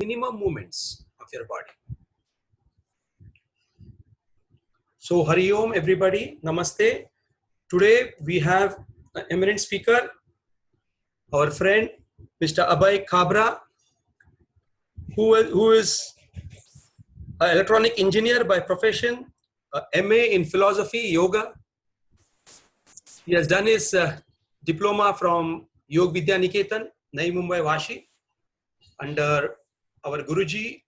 minimum movements of your body. So Hari Om everybody, Namaste. Today we have an eminent speaker, our friend Mr. Abhay Kabra, who is an electronic engineer by profession, a MA in philosophy, yoga. He has done his diploma from Yog Vidya Niketan, Navi Mumbai, Vashi, under our Guruji,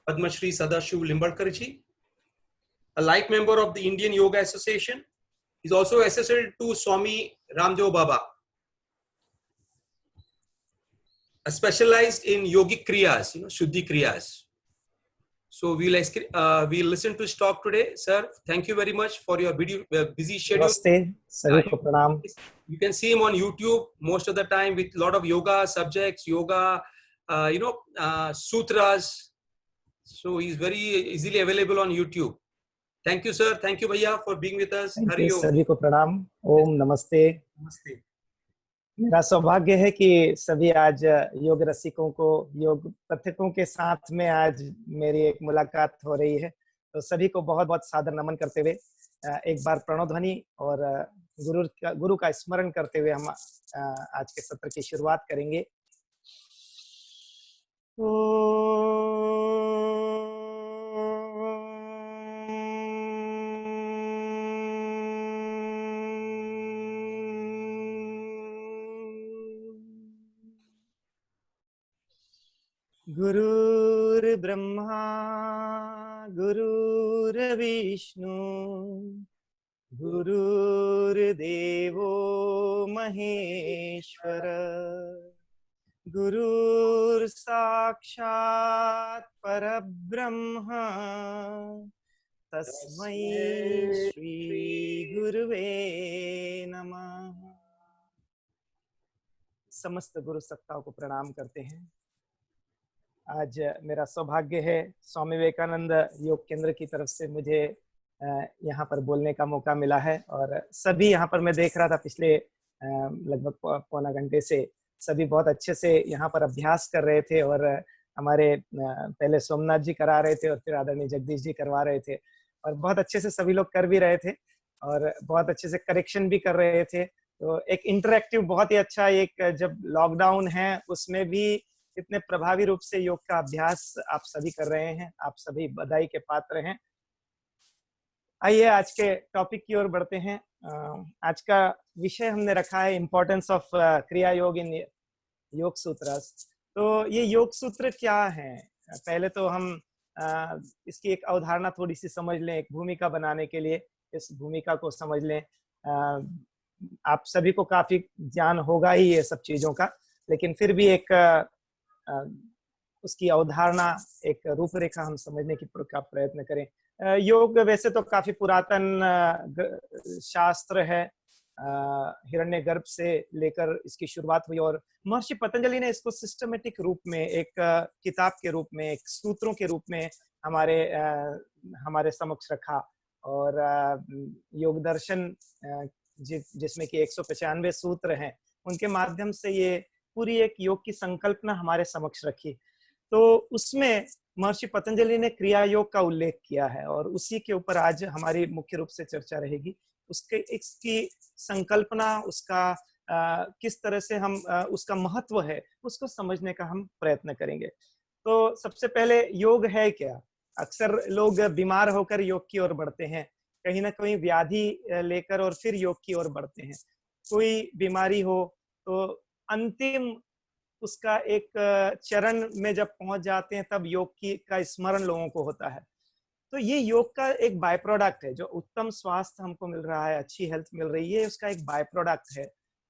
Padma Shri Sadashiv Limbarkar ji, a like member of the Indian Yoga Association. He's also associated to Swami Ramdev Baba, specialized in yogic kriyas, Shuddhi kriyas. So we'll listen to his talk today, sir. Thank you very much for your busy schedule. Namaste, सभी को प्रणाम. You can see him on YouTube most of the time with a lot of yoga subjects, yoga, sutras. So he's very easily available on YouTube. Thank you, sir. Thank you, Bhaiya, for being with us. Hari Om. सभी को प्रणाम. ओम नमस्ते. नमस्ते. मेरा सौभाग्य है कि सभी आज योग रसिकों को, योग पथिकों के साथ में आज मेरी एक मुलाकात हो रही है. तो सभी को बहुत बहुत सादर नमन करते हुए एक बार प्रणव ध्वनि और गुरु का स्मरण करते हुए हम आज के सत्र की शुरुआत करेंगे. गुरुर्ब्रह्मा गुरुर्विष्णु गुरुर्देवो महेश्वर गुरुर्साक्षात् परब्रह्म तस्मै श्री गुरुवे नमः. समस्त गुरु सत्ताओं को प्रणाम करते हैं. आज मेरा सौभाग्य है स्वामी विवेकानंद योग केंद्र की तरफ से मुझे यहाँ पर बोलने का मौका मिला है. और सभी यहाँ पर मैं देख रहा था पिछले लगभग पौना घंटे से सभी बहुत अच्छे से यहाँ पर अभ्यास कर रहे थे. और हमारे पहले सोमनाथ जी करा रहे थे और फिर आदरणीय जगदीश जी करवा रहे थे. और बहुत अच्छे से सभी लोग कर भी रहे थे और बहुत अच्छे से करेक्शन भी कर रहे थे. तो एक इंटरेक्टिव बहुत ही अच्छा, एक जब लॉकडाउन है उसमें भी इतने प्रभावी रूप से योग का अभ्यास आप सभी कर रहे हैं. आप सभी बधाई के पात्र हैं. आइए आज के टॉपिक की ओर बढ़ते हैं. आज का विषय हमने रखा है इम्पोर्टेंस ऑफ क्रिया योग इन योग सूत्रस. तो ये योग सूत्र क्या है? पहले तो हम इसकी एक अवधारणा थोड़ी सी समझ लें. एक भूमिका बनाने के लिए इस भूमिका को समझ लें. आप सभी को काफी ज्ञान होगा ही ये सब चीजों का, लेकिन फिर भी एक उसकी अवधारणा, एक रूपरेखा हम समझने की प्रयत्न करें. योग वैसे तो काफी पुरातन शास्त्र है. हिरण्यगर्भ से लेकर इसकी शुरुआत हुई और महर्षि पतंजलि ने इसको सिस्टमेटिक रूप में, एक किताब के रूप में, एक सूत्रों के रूप में हमारे समक्ष रखा. और योग दर्शन जिसमें कि 195 सूत्र हैं, उनके माध्यम से ये पूरी एक योग की संकल्पना हमारे समक्ष रखी. तो उसमें महर्षि पतंजलि ने क्रिया योग का उल्लेख किया है और उसी के ऊपर आज हमारी मुख्य रूप से चर्चा रहेगी. इसकी संकल्पना, उसका किस तरह से हम उसका महत्व है उसको समझने का हम प्रयत्न करेंगे. तो सबसे पहले योग है क्या? अक्सर लोग बीमार होकर योग की ओर बढ़ते हैं, कहीं ना कहीं व्याधि लेकर और फिर योग की ओर बढ़ते हैं. कोई बीमारी हो तो अंतिम उसका एक चरण में जब पहुंच जाते हैं तब योग का स्मरण लोगों को होता है. तो ये योग का एक बाय प्रोडक्ट है. जो उत्तम स्वास्थ्य हमको मिल रहा है, अच्छी हेल्थ मिल रही है, उसका एक बाय प्रोडक्ट है.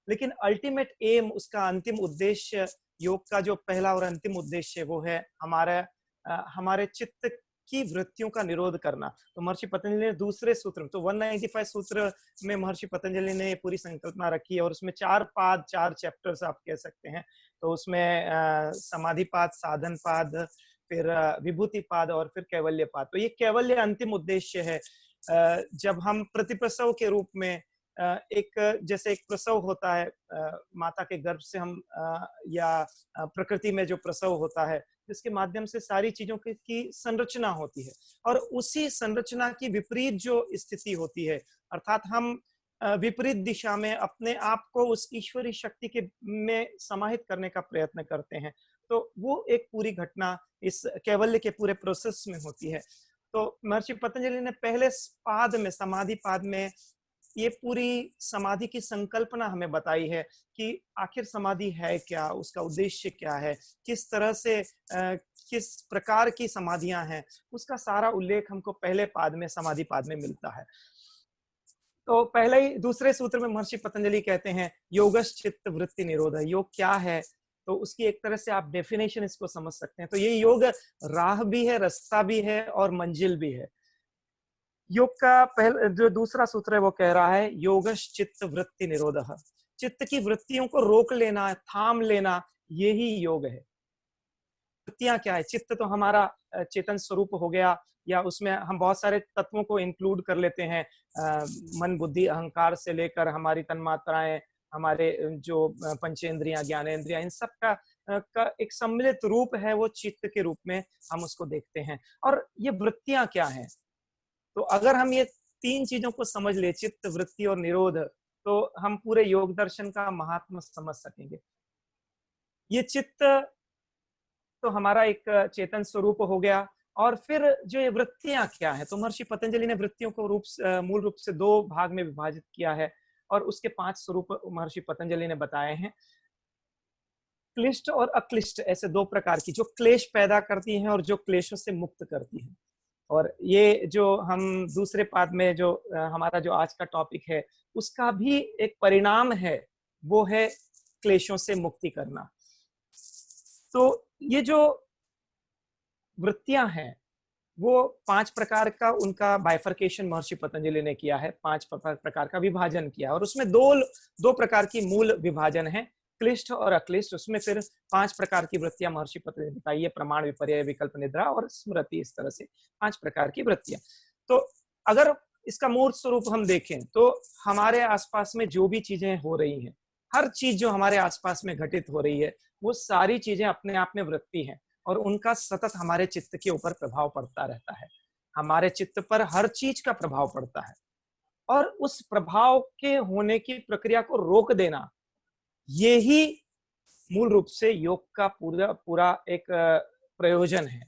लेकिन अल्टीमेट एम, उसका अंतिम उद्देश्य, योग का जो पहला और अंतिम उद्देश्य वो है हमारे चित्त की वृत्तियों का निरोध करना. तो महर्षि पतंजलि ने दूसरे सूत्र, तो 195 सूत्र में महर्षि पतंजलि ने पूरी संकल्पना रखी है और उसमें 4 चैप्टर्स आप कह सकते हैं. तो उसमें समाधि पाद, साधन पाद, फिर विभूति पाद और फिर कैवल्य पाद. तो ये कैवल्य अंतिम उद्देश्य है. जब हम प्रतिप्रसव के रूप में एक जैसे एक प्रसव होता है, माता के गर्भ से हम या प्रकृति में जो प्रसव होता है, जिसके माध्यम से सारी चीजों की संरचना होती है, और उसी संरचना की विपरीत जो स्थिति होती है, अर्थात हम विपरीत दिशा में अपने आप को उस ईश्वरी शक्ति के में समाहित करने का प्रयत्न करते हैं, तो वो एक पूरी घटना इस कैवल्य के पूरे प्रोसेस में होती है। तो महर्षि पतंजलि ने पहले पाद में, समाधि पाद में, ये पूरी समाधि की संकल्पना हमें बताई है कि आखिर समाधि है क्या, उसका उद्देश्य क्या है, किस तरह से किस प्रकार की समाधियां हैं, उसका सारा उल्लेख हमको पहले पाद में, समाधि पाद में मिलता है। तो पहले ही दूसरे सूत्र में महर्षि पतंजलि कहते हैं योगश्चित्त वृत्ति निरोध। योग क्या है, तो उसकी एक तरह से आप डेफिनेशन इसको समझ सकते हैं। तो ये योग राह भी है, रास्ता भी है और मंजिल भी है। योग का पहला जो दूसरा सूत्र है वो कह रहा है योगश्चित्त वृत्ति निरोधः। चित्त की वृत्तियों को रोक लेना, थाम लेना, यही योग है। वृत्तियां क्या है? चित्त तो हमारा चेतन स्वरूप हो गया, या उसमें हम बहुत सारे तत्वों को इंक्लूड कर लेते हैं, मन बुद्धि अहंकार से लेकर हमारी तन्मात्राएं, हमारे जो पंचेंद्रियां, ज्ञानेंद्रियां, इन सब का एक सम्मिलित रूप है वो चित्त के रूप में हम उसको देखते हैं। और ये वृत्तियां क्या हैं? तो अगर हम ये तीन चीजों को समझ ले, चित्त, वृत्ति और निरोध, तो हम पूरे योग दर्शन का महात्म समझ सकेंगे। ये चित्त तो हमारा एक चेतन स्वरूप हो गया, और फिर जो ये वृत्तियां क्या है, तो महर्षि पतंजलि ने वृत्तियों को मूल रूप से दो भाग में विभाजित किया है, और उसके 5 स्वरूप महर्षि पतंजलि ने बताए हैं। क्लिष्ट और अक्लिष्ट, ऐसे दो प्रकार की, जो क्लेश पैदा करती हैं और जो क्लेशों से मुक्त करती हैं। और ये जो हम दूसरे पाद में जो हमारा जो आज का टॉपिक है, उसका भी एक परिणाम है, वो है क्लेशों से मुक्ति करना। तो ये जो वृत्तियां हैं, वो 5 प्रकार का उनका बाइफर्केशन महर्षि पतंजलि ने किया है, 5 प्रकार का विभाजन किया, और उसमें दो प्रकार की मूल विभाजन है, क्लिष्ट और अक्लिष्ट। उसमें फिर 5 प्रकार की वृत्तियां महर्षि पतंजलि ने बताई है, प्रमाण, विपर्य, विकल्प, निद्रा और स्मृति, इस तरह से 5 प्रकार की वृत्तियां। तो अगर इसका मूर्त स्वरूप हम देखें, तो हमारे आसपास में जो भी चीजें हो रही हैं, हर चीज जो हमारे आसपास में घटित हो रही है, वो सारी चीजें अपने आप में वृत्ति हैं, और उनका सतत हमारे चित्त के ऊपर प्रभाव पड़ता रहता है। हमारे चित्त पर हर चीज का प्रभाव पड़ता है, और उस प्रभाव के होने की प्रक्रिया को रोक देना, यही मूल रूप से योग का पूरा एक प्रयोजन है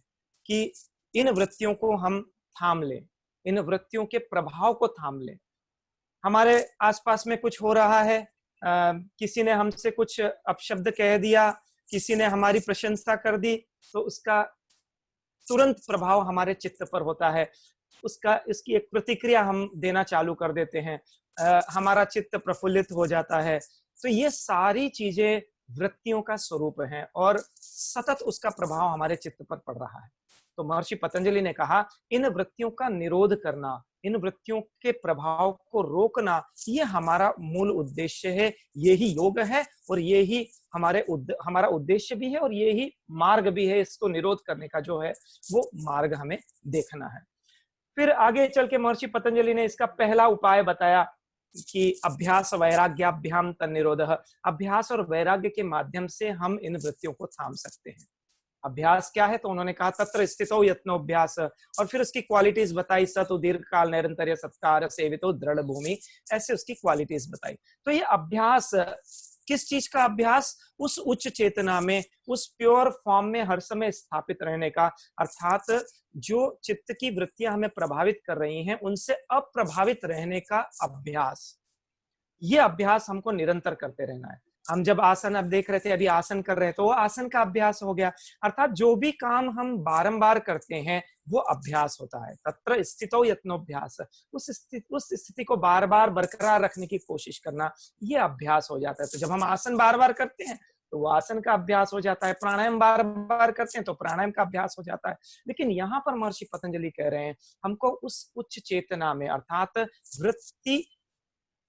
कि इन वृत्तियों को हम थाम लें, इन वृत्तियों के प्रभाव को थाम लें। हमारे आसपास में कुछ हो रहा है, किसी ने हमसे कुछ अपशब्द कह दिया, किसी ने हमारी प्रशंसा कर दी, तो उसका तुरंत प्रभाव हमारे चित्त पर होता है, इसकी एक प्रतिक्रिया हम देना चालू कर देते हैं, हमारा चित्त प्रफुल्लित हो जाता है। तो ये सारी चीजें वृत्तियों का स्वरूप हैं, और सतत उसका प्रभाव हमारे चित्त पर पड़ रहा है। तो महर्षि पतंजलि ने कहा, इन वृत्तियों का निरोध करना, इन वृत्तियों के प्रभाव को रोकना, ये हमारा मूल उद्देश्य है, यही योग है, और यही हमारा उद्देश्य भी है, और यही मार्ग भी है। इसको निरोध करने का जो है वो मार्ग हमें देखना है। फिर आगे चल के महर्षि पतंजलि ने इसका पहला उपाय बताया कि अभ्यास वैराग्याभ्याम तन्निरोधः। अभ्यास और वैराग्य के माध्यम से हम इन वृत्तियों को थाम सकते हैं। अभ्यास क्या है? तो उन्होंने कहा तत्र स्थितो यत्नोभ्यास, और फिर उसकी क्वालिटीज बताई, सतु दीर्घ काल निरंतर सत्कार सेवितो दृढ़ भूमि, ऐसे उसकी क्वालिटीज बताई। तो ये अभ्यास, किस चीज का अभ्यास? उस उच्च चेतना में, उस प्योर फॉर्म में हर समय स्थापित रहने का, अर्थात जो चित्त की वृत्तियां हमें प्रभावित कर रही हैं, उनसे अप्रभावित रहने का अभ्यास। ये अभ्यास हमको निरंतर करते रहना है। हम जब आसन अब देख रहे थे, अभी आसन कर रहे थे, तो वो आसन का अभ्यास हो गया। अर्थात जो भी काम हम बारंबार करते हैं, वो अभ्यास होता है। तत्र स्थितो यत्नोभ्यास, उस स्थिति को बार बार बरकरार रखने की कोशिश करना, ये अभ्यास हो जाता है। तो जब हम आसन बार बार करते हैं, तो वो आसन का अभ्यास हो जाता है। प्राणायाम बार बार करते हैं, तो प्राणायाम का अभ्यास हो जाता है। लेकिन यहाँ पर महर्षि पतंजलि कह रहे हैं, हमको उस उच्च चेतना में, अर्थात वृत्ति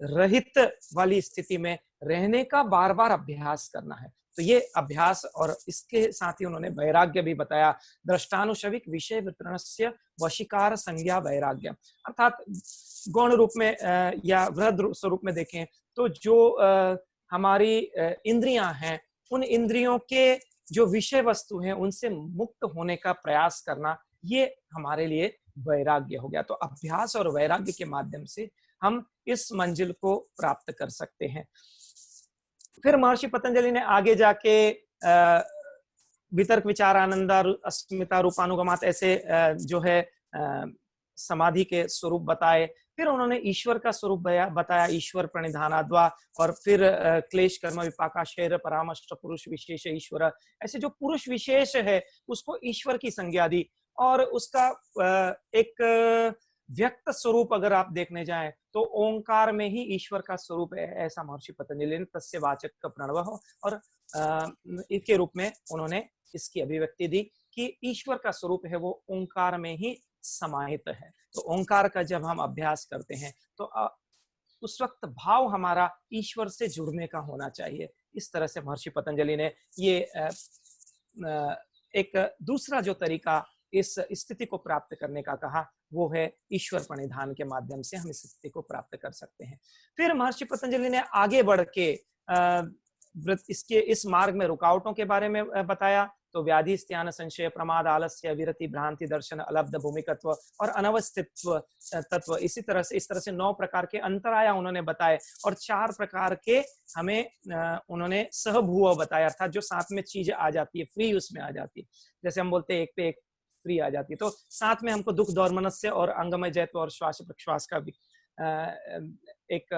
रहित वाली स्थिति में रहने का बार बार अभ्यास करना है। तो ये अभ्यास, और इसके साथ ही उन्होंने वैराग्य भी बताया। दृष्टानुशविक विषय वितरणस्य वशीकार संज्ञा वैराग्य, अर्थात गौण रूप में या वृहद स्वरूप में देखें तो जो हमारी इंद्रियां हैं, उन इंद्रियों के जो विषय वस्तु हैं उनसे मुक्त होने का प्रयास करना, ये हमारे लिए वैराग्य हो गया। तो अभ्यास और वैराग्य के माध्यम से हम इस मंजिल को प्राप्त कर सकते हैं। फिर महर्षि पतंजलि ने आगे जाके वितर्क विचार आनंद अस्मिता रूपानुगमात ऐसे जो है समाधि के स्वरूप बताए। फिर उन्होंने ईश्वर का स्वरूप बताया, ईश्वर प्रणिधानाद्वा, और फिर क्लेश कर्म विपाका शैर परामर्श पुरुष विशेष ईश्वर, ऐसे जो पुरुष विशेष है उसको ईश्वर की संज्ञा दी। और उसका एक व्यक्त स्वरूप अगर आप देखने जाएं तो ओंकार में ही ईश्वर का स्वरूप है, ऐसा महर्षि पतंजलि ने तस्य वाचक का प्रणव, और इसके रूप में उन्होंने इसकी अभिव्यक्ति दी कि ईश्वर का स्वरूप है वो ओंकार में ही समाहित है। तो ओंकार का जब हम अभ्यास करते हैं तो उस वक्त भाव हमारा ईश्वर से जुड़ने का होना चाहिए। इस तरह से महर्षि पतंजलि ने ये एक दूसरा जो तरीका इस स्थिति को प्राप्त करने का कहा, वो है ईश्वर प्रणिधान के माध्यम से हम इस स्थिति को प्राप्त कर सकते हैं। फिर महर्षि पतंजलि ने आगे बढ़ के इसके इस मार्ग में रुकावटों के बारे में बताया। तो व्याधि स्त्यान संशय प्रमाद आलस्य विरति भ्रांति दर्शन अलब्ध भूमिकत्व और अनवस्थित्व तत्व, इस तरह से 9 प्रकार के अंतराया उन्होंने बताए, और 4 प्रकार के हमें उन्होंने सहभूव बताया, अर्थात जो साथ में चीज आ जाती है, फ्री उसमें आ जाती है। जैसे हम बोलते हैं एक पे एक फ्री आ जाती है, तो साथ में हमको दुख दौर्मनस्य और अंगमय जैत्व और श्वास प्रश्वास का भी एक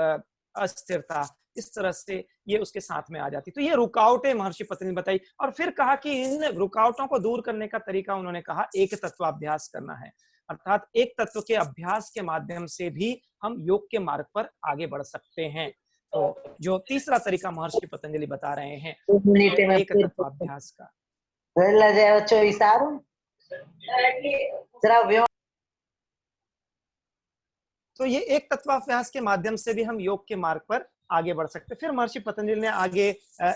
अस्थिरता, इस तरह से ये उसके साथ में आ जाती। तो ये रुकावटें महर्षि पतंजलि बताई, और फिर कहा कि इन रुकावटों को दूर करने का तरीका उन्होंने कहा एक तत्वाभ्यास करना है, अर्थात एक तत्व के अभ्यास के माध्यम से भी हम योग के मार्ग पर आगे बढ़ सकते हैं। तो जो तीसरा तरीका महर्षि पतंजलि बता रहे हैं एक तत्वाभ्यास का। तो ये एक तत्वाभ्यास के माध्यम से भी हम योग के मार्ग पर आगे बढ़ सकते। फिर महर्षि पतंजलि ने आगे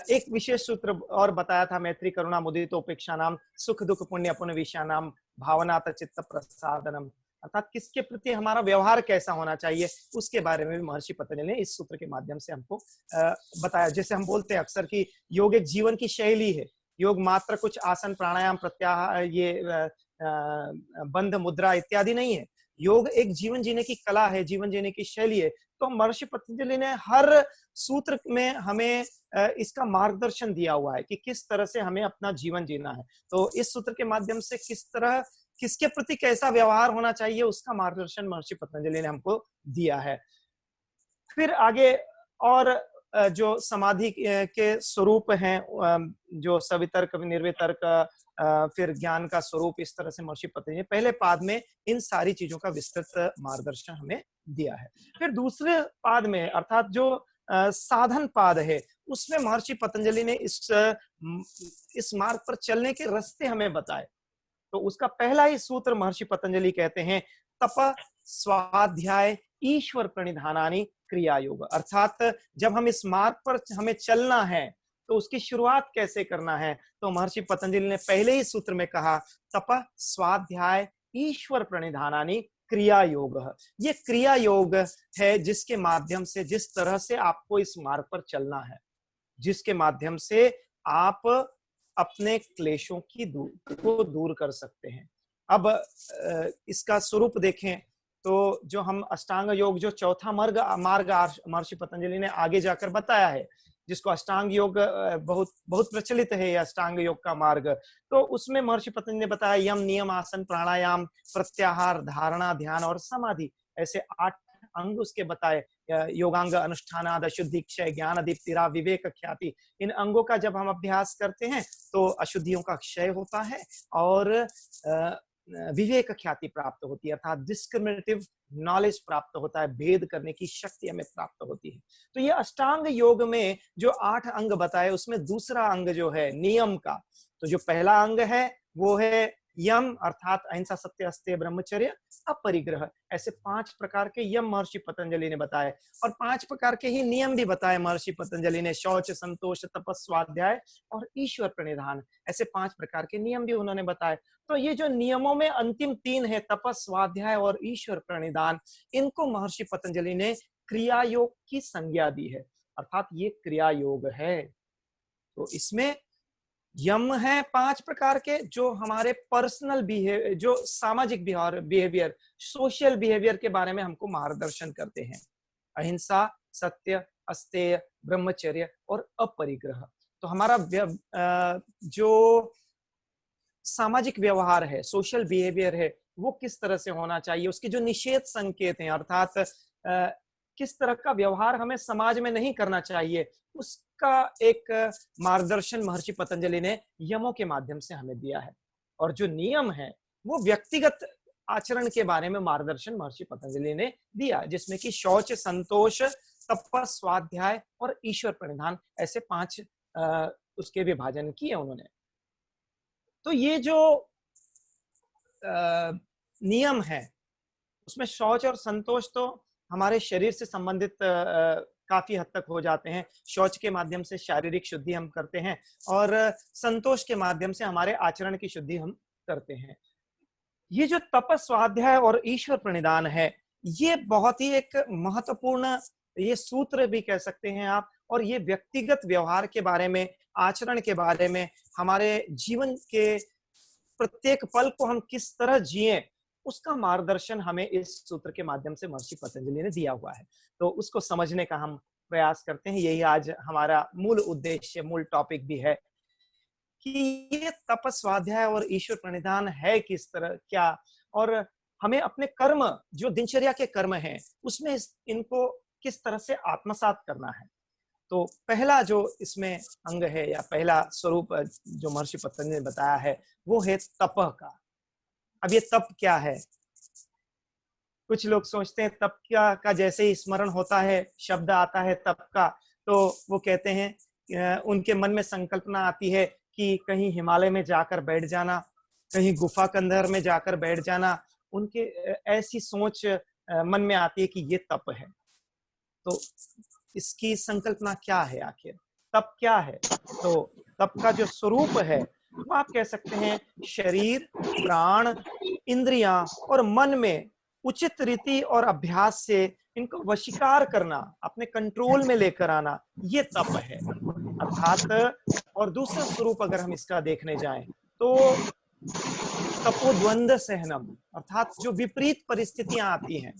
एक विशेष सूत्र और बताया था, मैत्री करुणा मुदित उपेक्षा नाम सुख दुख पुण्य पुण्य विषया नाम भावना चित्त प्रसादनम, अर्थात किसके प्रति हमारा व्यवहार कैसा होना चाहिए उसके बारे में भी महर्षि पतंजलि ने इस सूत्र के माध्यम से हमको बताया। जैसे हम बोलते हैं अक्सर कि योग एक जीवन की शैली है, योग मात्र कुछ आसन प्राणायाम प्रत्याहार ये बंध मुद्रा इत्यादि नहीं है, योग एक जीवन जीने की कला है, जीवन जीने की शैली है। तो महर्षि पतंजलि ने हर सूत्र में हमें इसका मार्गदर्शन दिया हुआ है कि किस तरह से हमें अपना जीवन जीना है। तो इस सूत्र के माध्यम से किस तरह किसके प्रति कैसा व्यवहार होना चाहिए उसका मार्गदर्शन महर्षि पतंजलि ने हमको दिया है। फिर आगे और जो समाधि के स्वरूप हैं, जो सवितर्क निर्वितर्क, फिर ज्ञान का स्वरूप, इस तरह से महर्षि पतंजलि ने पहले पाद में इन सारी चीजों का विस्तृत मार्गदर्शन हमें दिया है। फिर दूसरे पाद में अर्थात जो साधन पाद है उसमें महर्षि पतंजलि ने इस मार्ग पर चलने के रास्ते हमें बताए। तो उसका पहला ही सूत्र महर्षि पतंजलि कहते हैं तप स्वाध्याय ईश्वर प्रणिधानानि क्रिया योग, अर्थात जब हम इस मार्ग पर हमें चलना है तो उसकी शुरुआत कैसे करना है। तो महर्षि पतंजलि ने पहले ही सूत्र में कहा तप स्वाध्याय ईश्वर प्रणिधानानि क्रिया योग, ये क्रिया योग है जिसके माध्यम से, जिस तरह से आपको इस मार्ग पर चलना है, जिसके माध्यम से आप अपने क्लेशों को दूर कर सकते हैं। अब इसका स्वरूप देखें तो जो हम अष्टांग योग, जो चौथा मार्ग महर्षि पतंजलि ने आगे जाकर बताया है, जिसको अष्टांग योग बहुत बहुत प्रचलित है, ये अष्टांग योग का मार्ग, तो उसमें महर्षि पतंजलि ने बताया यम नियम आसन प्राणायाम प्रत्याहार धारणा ध्यान और समाधि, ऐसे 8 अंग उसके बताए। योगांग अनुष्ठानाद अशुद्धि क्षय ज्ञान दीप्तिरा विवेक ख्याति, इन अंगों का जब हम अभ्यास करते हैं तो अशुद्धियों का क्षय होता है और विवेक ख्याति प्राप्त होती है, अर्थात डिस्क्रिमिनेटिव नॉलेज प्राप्त होता है, भेद करने की शक्ति हमें प्राप्त होती है। तो ये अष्टांग योग में जो 8 अंग बताए उसमें दूसरा अंग जो है नियम का, तो जो पहला अंग है वो है यम अर्थात अहिंसा, सत्य, अस्तेय, ब्रह्मचर्य, अपरिग्रह, ऐसे 5 प्रकार के यम महर्षि पतंजलि ने बताए। और 5 प्रकार के ही नियम भी बताए महर्षि पतंजलि ने, शौच, संतोष, तपस, स्वाध्याय और ईश्वर प्रणिधान, ऐसे 5 प्रकार के नियम भी उन्होंने बताए। तो ये जो नियमों में अंतिम 3 है, तपस, स्वाध्याय और ईश्वर प्रणिधान, इनको महर्षि पतंजलि ने क्रिया योग की संज्ञा दी है, अर्थात ये क्रिया योग है। तो इसमें यम है 5 प्रकार के, जो हमारे पर्सनल बिहेवियर, जो सामाजिक बिहेवियर, सोशल बिहेवियर के बारे में हमको मार्गदर्शन करते हैं। अहिंसा, सत्य, अस्तेय, ब्रह्मचर्य और अपरिग्रह। तो हमारा जो सामाजिक व्यवहार है, सोशल बिहेवियर है, वो किस तरह से होना चाहिए, उसके जो निषेध संकेत हैं, अर्थात किस तरह का व्यवहार हमें समाज में नहीं करना चाहिए, उसका एक मार्गदर्शन महर्षि पतंजलि ने यमों के माध्यम से हमें दिया है। और जो नियम है वो व्यक्तिगत आचरण के बारे में मार्गदर्शन महर्षि पतंजलि ने दिया, जिसमें कि शौच, संतोष, तपस, स्वाध्याय और ईश्वर प्रणिधान, ऐसे 5 उसके विभाजन किए उन्होंने। तो ये जो नियम है उसमें शौच और संतोष तो हमारे शरीर से संबंधित काफी हद तक हो जाते हैं। शौच के माध्यम से शारीरिक शुद्धि हम करते हैं और संतोष के माध्यम से हमारे आचरण की शुद्धि हम करते हैं। ये जो तपस, स्वाध्याय और ईश्वर प्रणिधान है, ये बहुत ही एक महत्वपूर्ण, ये सूत्र भी कह सकते हैं आप, और ये व्यक्तिगत व्यवहार के बारे में, आचरण के बारे में, हमारे जीवन के प्रत्येक पल को हम किस तरह जिए, उसका मार्गदर्शन हमें इस सूत्र के माध्यम से महर्षि पतंजलि ने दिया हुआ है। तो उसको समझने का हम प्रयास करते हैं। यही आज हमारा मूल उद्देश्य, मूल टॉपिक भी है कि ये तपस, स्वाध्याय और ईश्वर प्रणिधान है किस तरह, क्या, और हमें अपने कर्म, जो दिनचर्या के कर्म हैं, उसमें इनको किस तरह से आत्मसात करना है। तो पहला जो इसमें अंग है या पहला स्वरूप जो महर्षि पतंजलि ने बताया है, वो है तप का। अब ये तप क्या है? कुछ लोग सोचते हैं तप का जैसे ही स्मरण होता है, शब्द आता है तप का, तो वो कहते हैं, उनके मन में संकल्पना आती है कि कहीं हिमालय में जाकर बैठ जाना, कहीं गुफा के अंदर में जाकर बैठ जाना। उनके ऐसी सोच मन में आती है कि ये तप है। तो इसकी संकल्पना क्या है आखिर? तप क्या है? तो तप का जो स्वरूप है वो आप कह सकते हैं शरीर, प्राण, इंद्रियां और मन में उचित रीति और अभ्यास से इनको वशीकार करना, अपने कंट्रोल में लेकर आना, ये तप है अर्थात। और दूसरा स्वरूप अगर हम इसका देखने जाएं तो तपोद्वंद सहनम, अर्थात जो विपरीत परिस्थितियां आती हैं,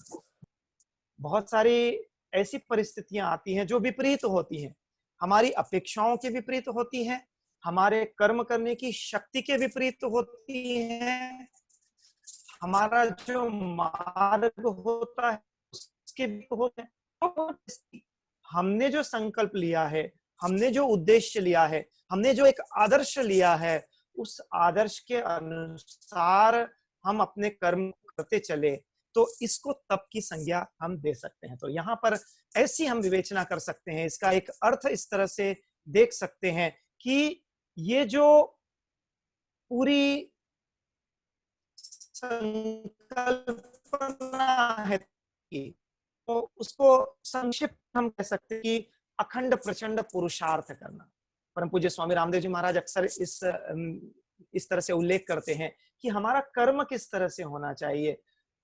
बहुत सारी ऐसी परिस्थितियां आती हैं जो विपरीत होती हैं, हमारी अपेक्षाओं के विपरीत होती हैं, हमारे कर्म करने की शक्ति के विपरीत होती हैं, हमारा जो मार्ग होता है उसके विपरीत होते हैं। तो हमने जो संकल्प लिया है, हमने जो उद्देश्य लिया है, हमने जो एक आदर्श लिया है, उस आदर्श के अनुसार हम अपने कर्म करते चले, तो इसको तप की संज्ञा हम दे सकते हैं। तो यहाँ पर ऐसी हम विवेचना कर सकते हैं, इसका एक अर्थ इस तरह से देख सकते हैं कि ये जो पूरी संकल्पना है तो उसको संक्षिप्त हम कह सकते हैं कि अखंड प्रचंड पुरुषार्थ करना। परम पूज्य स्वामी रामदेव जी महाराज अक्सर इस तरह से उल्लेख करते हैं कि हमारा कर्म किस तरह से होना चाहिए,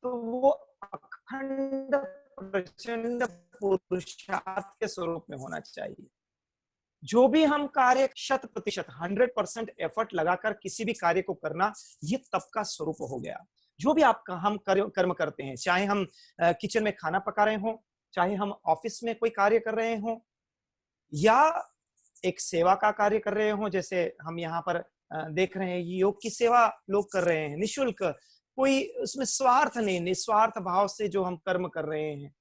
तो वो अखंड प्रचंड पुरुषार्थ के स्वरूप में होना चाहिए। जो भी हम कार्य 100% 100% एफर्ट लगाकर किसी भी कार्य को करना, ये तप का स्वरूप हो गया। जो भी हम कर्म करते हैं, चाहे हम किचन में खाना पका रहे हो, चाहे हम ऑफिस में कोई कार्य कर रहे हो, या एक सेवा का कार्य कर रहे हो, जैसे हम यहाँ पर देख रहे हैं योग की सेवा लोग कर रहे हैं निःशुल्क, कोई उसमें स्वार्थ नहीं, निस्वार्थ भाव से जो हम कर्म कर रहे हैं,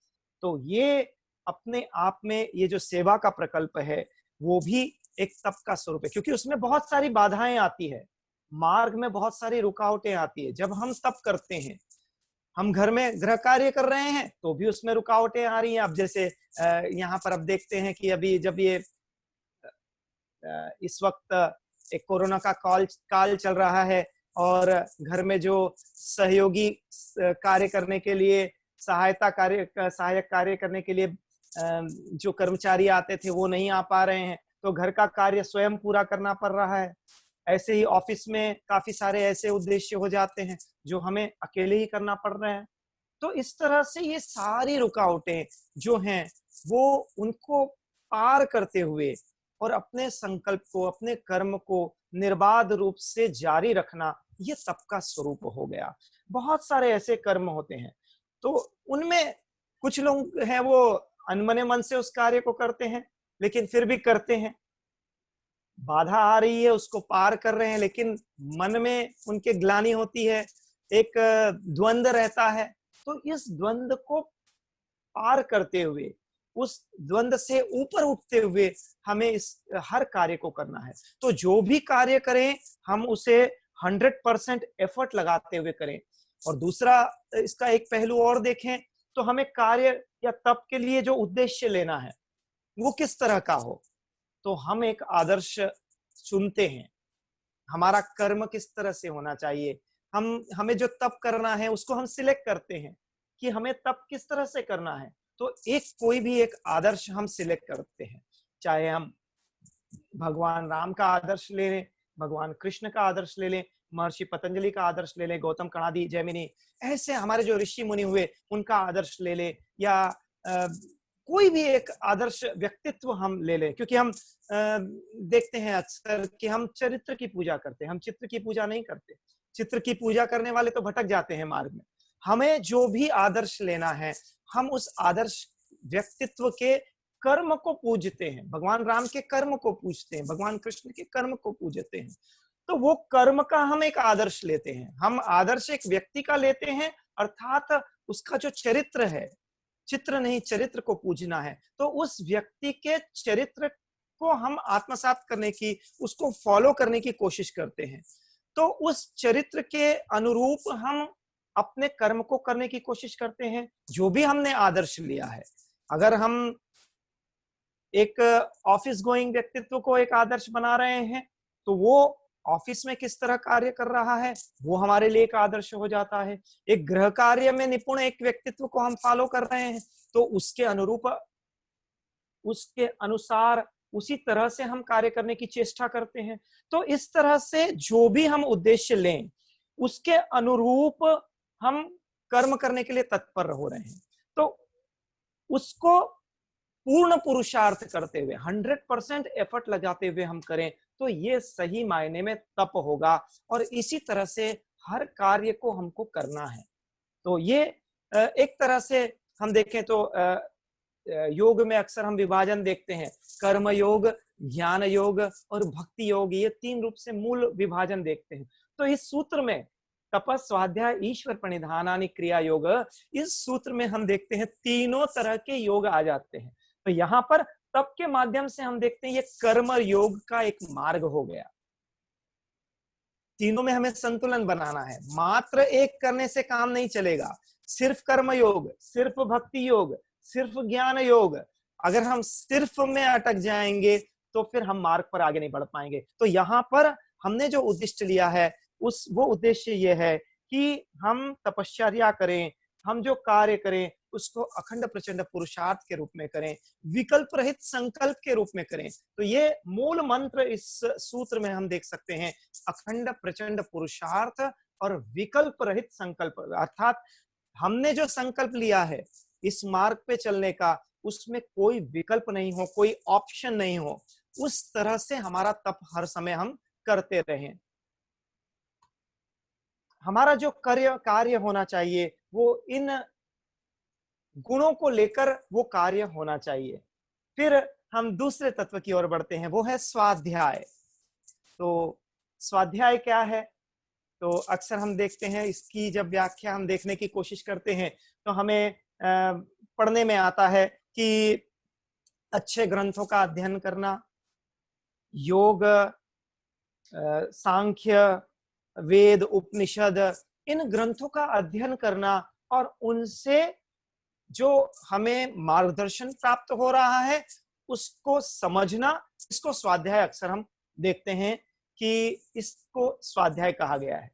तो ये अपने आप में ये जो सेवा का प्रकल्प है वो भी एक तप का स्वरूप है, क्योंकि उसमें बहुत सारी बाधाएं आती है, मार्ग में बहुत सारी रुकावटें आती है। जब हम तप करते हैं, हम घर में गृह कार्य कर रहे हैं तो भी उसमें रुकावटें आ रही हैं। अब जैसे यहाँ पर अब देखते हैं कि अभी जब ये इस वक्त एक कोरोना का काल चल रहा है, और घर में जो सहयोगी कार्य करने के लिए, सहायक कार्य करने के लिए जो कर्मचारी आते थे वो नहीं आ पा रहे हैं, तो घर का कार्य स्वयं पूरा करना पड़ रहा है। ऐसे ही ऑफिस में काफी सारे ऐसे उद्देश्य हो जाते हैं जो हमें अकेले ही करना पड़ रहे हैं। तो इस तरह से ये सारी रुकावटें जो हैं वो उनको पार करते हुए और अपने संकल्प को, अपने कर्म को निर्बाध रूप से जारी रखना, ये तप का स्वरूप हो गया। बहुत सारे ऐसे कर्म होते हैं, तो उनमें कुछ लोग हैं वो अनमने मन से उस कार्य को करते हैं, लेकिन फिर भी करते हैं। बाधा आ रही है, उसको पार कर रहे हैं, लेकिन मन में उनके ग्लानि होती है, एक द्वंद रहता है। तो इस द्वंद को पार करते हुए, उस द्वंद से ऊपर उठते हुए हमें इस हर कार्य को करना है। तो जो भी कार्य करें हम उसे 100% एफर्ट लगाते हुए करें। और दूसरा, इसका एक पहलू और देखें तो हमें कार्य या तप के लिए जो उद्देश्य लेना है वो किस तरह का हो। तो हम एक आदर्श चुनते हैं, हमारा कर्म किस तरह से होना चाहिए, हमें जो तप करना है उसको हम सिलेक्ट करते हैं कि हमें तप किस तरह से करना है। तो कोई भी एक आदर्श हम सिलेक्ट करते हैं, चाहे हम भगवान राम का आदर्श ले लें, भगवान कृष्ण का आदर्श ले लें, महर्षि पतंजलि का आदर्श ले लें, गौतम कणादि जैमिनी, ऐसे हमारे जो ऋषि मुनि हुए उनका आदर्श ले लें, या कोई भी एक आदर्श व्यक्तित्व हम ले लें। क्योंकि हम देखते हैं अक्सर कि हम चरित्र की पूजा करते हैं, हम चित्र की पूजा नहीं करते। चित्र की पूजा करने वाले तो भटक जाते हैं मार्ग में। हमें जो भी आदर्श लेना है, हम उस आदर्श व्यक्तित्व के कर्म को पूजते हैं, भगवान राम के कर्म को पूजते हैं, भगवान कृष्ण के कर्म को पूजते हैं। तो वो कर्म का हम एक आदर्श लेते हैं, हम आदर्श एक व्यक्ति का लेते हैं, अर्थात उसका जो चरित्र है, चित्र नहीं चरित्र को पूजना है। तो उस व्यक्ति के चरित्र को हम आत्मसात करने की, उसको फॉलो करने की कोशिश करते हैं। तो उस चरित्र के अनुरूप हम अपने कर्म को करने की कोशिश करते हैं, जो भी हमने आदर्श लिया है। अगर हम एक ऑफिस गोइंग व्यक्तित्व को एक आदर्श बना रहे हैं, तो वो ऑफिस में किस तरह कार्य कर रहा है वो हमारे लिए एक आदर्श हो जाता है। एक गृह कार्य में निपुण एक व्यक्तित्व को हम फॉलो कर रहे हैं, तो उसके अनुरूप, उसके अनुसार, उसी तरह से हम कार्य करने की चेष्टा करते हैं। तो इस तरह से जो भी हम उद्देश्य लें, उसके अनुरूप हम कर्म करने के लिए तत्पर हो रहे हैं। तो उसको पूर्ण पुरुषार्थ करते हुए, 100% एफर्ट लगाते हुए हम करें, तो ये सही मायने में तप होगा। और इसी तरह से हर कार्य को हमको करना है। तो ये एक तरह से हम देखें तो योग में अक्सर हम विभाजन देखते हैं, कर्म योग, ज्ञान योग और भक्ति योग, ये 3 रूप से मूल विभाजन देखते हैं। तो इस सूत्र में तपस, स्वाध्याय, ईश्वर प्रणिधानानि क्रिया योग, इस सूत्र में हम देखते हैं तीनों तरह के योग आ जाते हैं। तो यहाँ पर तप के माध्यम से हम देखते हैं ये कर्म योग का एक मार्ग हो गया। तीनों में हमें संतुलन बनाना है, मात्र एक करने से काम नहीं चलेगा। सिर्फ कर्म योग, सिर्फ भक्ति योग, सिर्फ ज्ञान योग, अगर हम सिर्फ में अटक जाएंगे तो फिर हम मार्ग पर आगे नहीं बढ़ पाएंगे। तो यहाँ पर हमने जो उद्देश्य लिया है, वो उद्देश्य ये है कि हम तपश्चर्या करें, हम जो कार्य करें उसको अखंड प्रचंड पुरुषार्थ के रूप में करें, विकल्प रहित संकल्प के रूप में करें। तो ये मूल मंत्र इस सूत्र में हम देख सकते हैं, अखंड प्रचंड पुरुषार्थ और विकल्प रहित संकल्प। अर्थात हमने जो संकल्प लिया है इस मार्ग पे चलने का, उसमें कोई विकल्प नहीं हो, कोई ऑप्शन नहीं हो, उस तरह से हमारा तप हर समय हम करते रहें। हमारा जो कार्य होना चाहिए वो इन गुणों को लेकर वो कार्य होना चाहिए। फिर हम दूसरे तत्व की ओर बढ़ते हैं, वो है स्वाध्याय। तो स्वाध्याय क्या है? तो अक्सर हम देखते हैं, इसकी जब व्याख्या हम देखने की कोशिश करते हैं तो हमें पढ़ने में आता है कि अच्छे ग्रंथों का अध्ययन करना, योग, सांख्य, वेद, उपनिषद, इन ग्रंथों का अध्ययन करना और उनसे जो हमें मार्गदर्शन प्राप्त हो रहा है उसको समझना, इसको स्वाध्याय अक्सर हम देखते हैं कि इसको स्वाध्याय कहा गया है।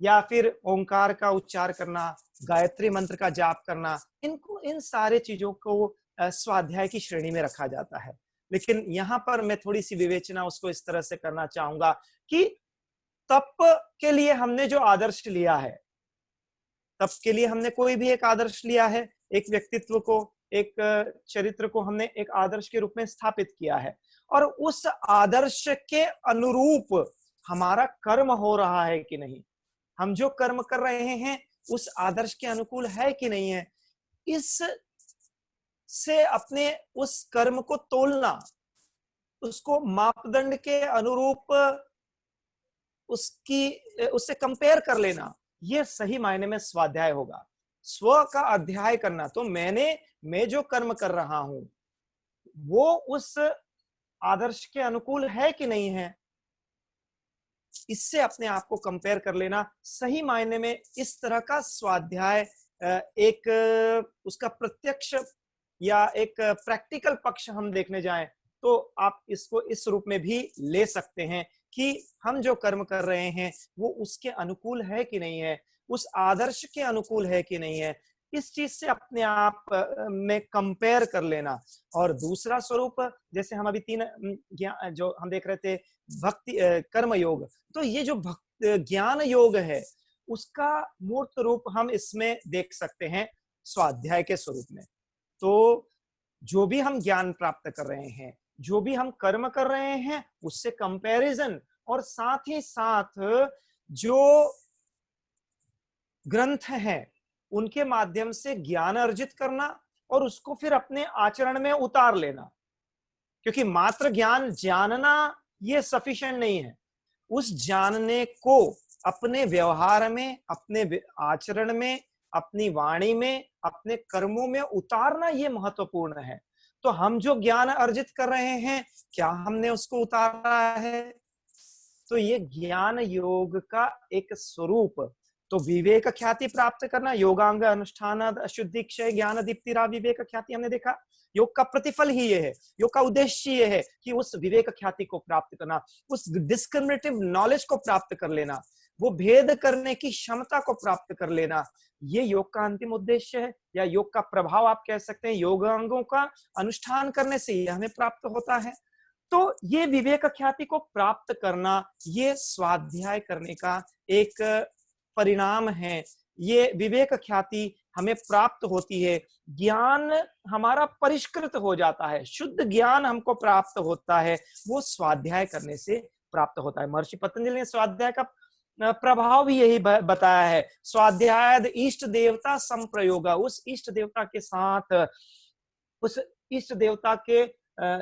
या फिर ओंकार का उच्चार करना, गायत्री मंत्र का जाप करना, इन सारे चीजों को स्वाध्याय की श्रेणी में रखा जाता है। लेकिन यहाँ पर मैं थोड़ी सी विवेचना उसको इस तरह से करना चाहूंगा कि तप के लिए हमने जो आदर्श लिया है, तप के लिए हमने कोई भी एक आदर्श लिया है, एक व्यक्तित्व को, एक चरित्र को हमने एक आदर्श के रूप में स्थापित किया है, और उस आदर्श के अनुरूप हमारा कर्म हो रहा है कि नहीं, हम जो कर्म कर रहे हैं उस आदर्श के अनुकूल है कि नहीं है, इस से अपने उस कर्म को तोलना, उसको मापदंड के अनुरूप उससे कंपेयर कर लेना, ये सही मायने में स्वाध्याय होगा। स्व का अध्याय करना, तो मैं जो कर्म कर रहा हूं वो उस आदर्श के अनुकूल है कि नहीं है, इससे अपने आप को कंपेयर कर लेना सही मायने में इस तरह का स्वाध्याय एक उसका प्रत्यक्ष या एक प्रैक्टिकल पक्ष हम देखने जाएं तो आप इसको इस रूप में भी ले सकते हैं कि हम जो कर्म कर रहे हैं वो उसके अनुकूल है कि नहीं है, उस आदर्श के अनुकूल है कि नहीं है, इस चीज से अपने आप में कंपेयर कर लेना। और दूसरा स्वरूप, जैसे हम अभी तीन जो हम देख रहे थे भक्ति कर्म योग, तो ये जो ज्ञान योग है उसका मूर्त रूप हम इसमें देख सकते हैं स्वाध्याय के स्वरूप में। तो जो भी हम ज्ञान प्राप्त कर रहे हैं, जो भी हम कर्म कर रहे हैं, उससे कंपैरिजन, और साथ ही साथ जो ग्रंथ हैं उनके माध्यम से ज्ञान अर्जित करना और उसको फिर अपने आचरण में उतार लेना। क्योंकि मात्र ज्ञान जानना ये सफिशिएंट नहीं है, उस जानने को अपने व्यवहार में, अपने आचरण में, अपनी वाणी में, अपने कर्मों में उतारना ये महत्वपूर्ण है। तो हम जो ज्ञान अर्जित कर रहे हैं, क्या हमने उसको उतारा है? तो ये ज्ञान योग का एक स्वरूप। तो विवेक ख्याति प्राप्त करना, योगांग अनुष्ठान अशुद्धि क्षय ज्ञान दीप्तिरा विवेक ख्याति, हमने देखा योग का प्रतिफल ही ये है, योग का उद्देश्य ये है कि उस विवेक ख्याति को प्राप्त करना, उस डिस्क्रिमिनेटिव नॉलेज को प्राप्त कर लेना, वो भेद करने की क्षमता को प्राप्त कर लेना, ये योग का अंतिम उद्देश्य है। या योग का प्रभाव आप कह सकते हैं, योगांगों का अनुष्ठान करने से ये हमें प्राप्त होता है। तो ये विवेक ख्याति को प्राप्त करना, ये स्वाध्याय करने का एक परिणाम है। ये विवेक ख्याति हमें प्राप्त होती है, ज्ञान हमारा परिष्कृत हो जाता है, शुद्ध ज्ञान हमको प्राप्त होता है, वो स्वाध्याय करने से प्राप्त होता है। महर्षि पतंजलि ने स्वाध्याय का प्रभाव भी यही बताया है। स्वाध्याय इष्ट देवता संप्रयोग, उस इष्ट देवता के साथ, उस इष्ट देवता के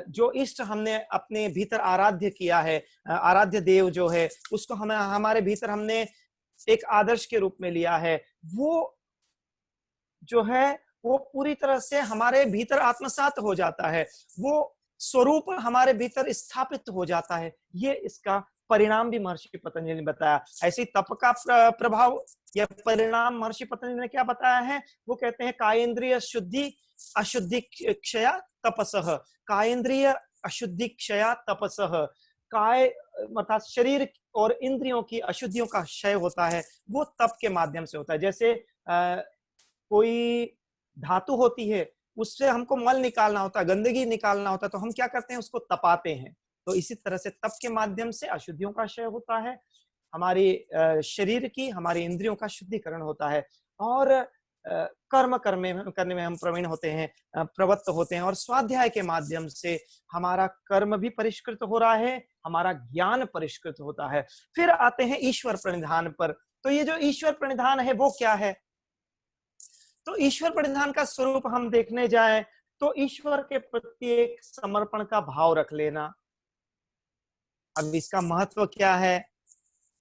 जो इष्ट हमने अपने भीतर आराध्य किया है, आराध्य देव जो है उसको हमें हमारे भीतर हमने एक आदर्श के रूप में लिया है, वो जो है वो पूरी तरह से हमारे भीतर आत्मसात हो जाता है, वो स्वरूप हमारे भीतर स्थापित हो जाता है। ये इसका परिणाम भी महर्षि पतंजलि ने बताया। ऐसे तप का प्रभाव या परिणाम महर्षि पतंजलि ने क्या बताया है, वो कहते हैं कायेंद्रिय शुद्धि अशुद्धि क्षया तपसः, कायेंद्रिय अशुद्धि क्षया तपसः, काय मतलब शरीर और इंद्रियों की अशुद्धियों का क्षय होता है, वो तप के माध्यम से होता है। जैसे कोई धातु होती है, उससे हमको मल निकालना होता है, गंदगी निकालना होता है, तो हम क्या करते हैं, उसको तपाते हैं। तो इसी तरह से तप के माध्यम से अशुद्धियों का क्षय होता है, हमारी शरीर की, हमारी इंद्रियों का शुद्धिकरण होता है, और कर्म करने में हम प्रवीण होते हैं, प्रवृत्त होते हैं, और स्वाध्याय के माध्यम से हमारा कर्म भी परिष्कृत हो रहा है, हमारा ज्ञान परिष्कृत होता है। फिर आते हैं ईश्वर प्रणिधान पर। तो ये जो ईश्वर प्रणिधान है वो क्या है? तो ईश्वर प्रणिधान का स्वरूप हम देखने जाएं तो ईश्वर के प्रति एक समर्पण का भाव रख लेना। अब इसका महत्व क्या है?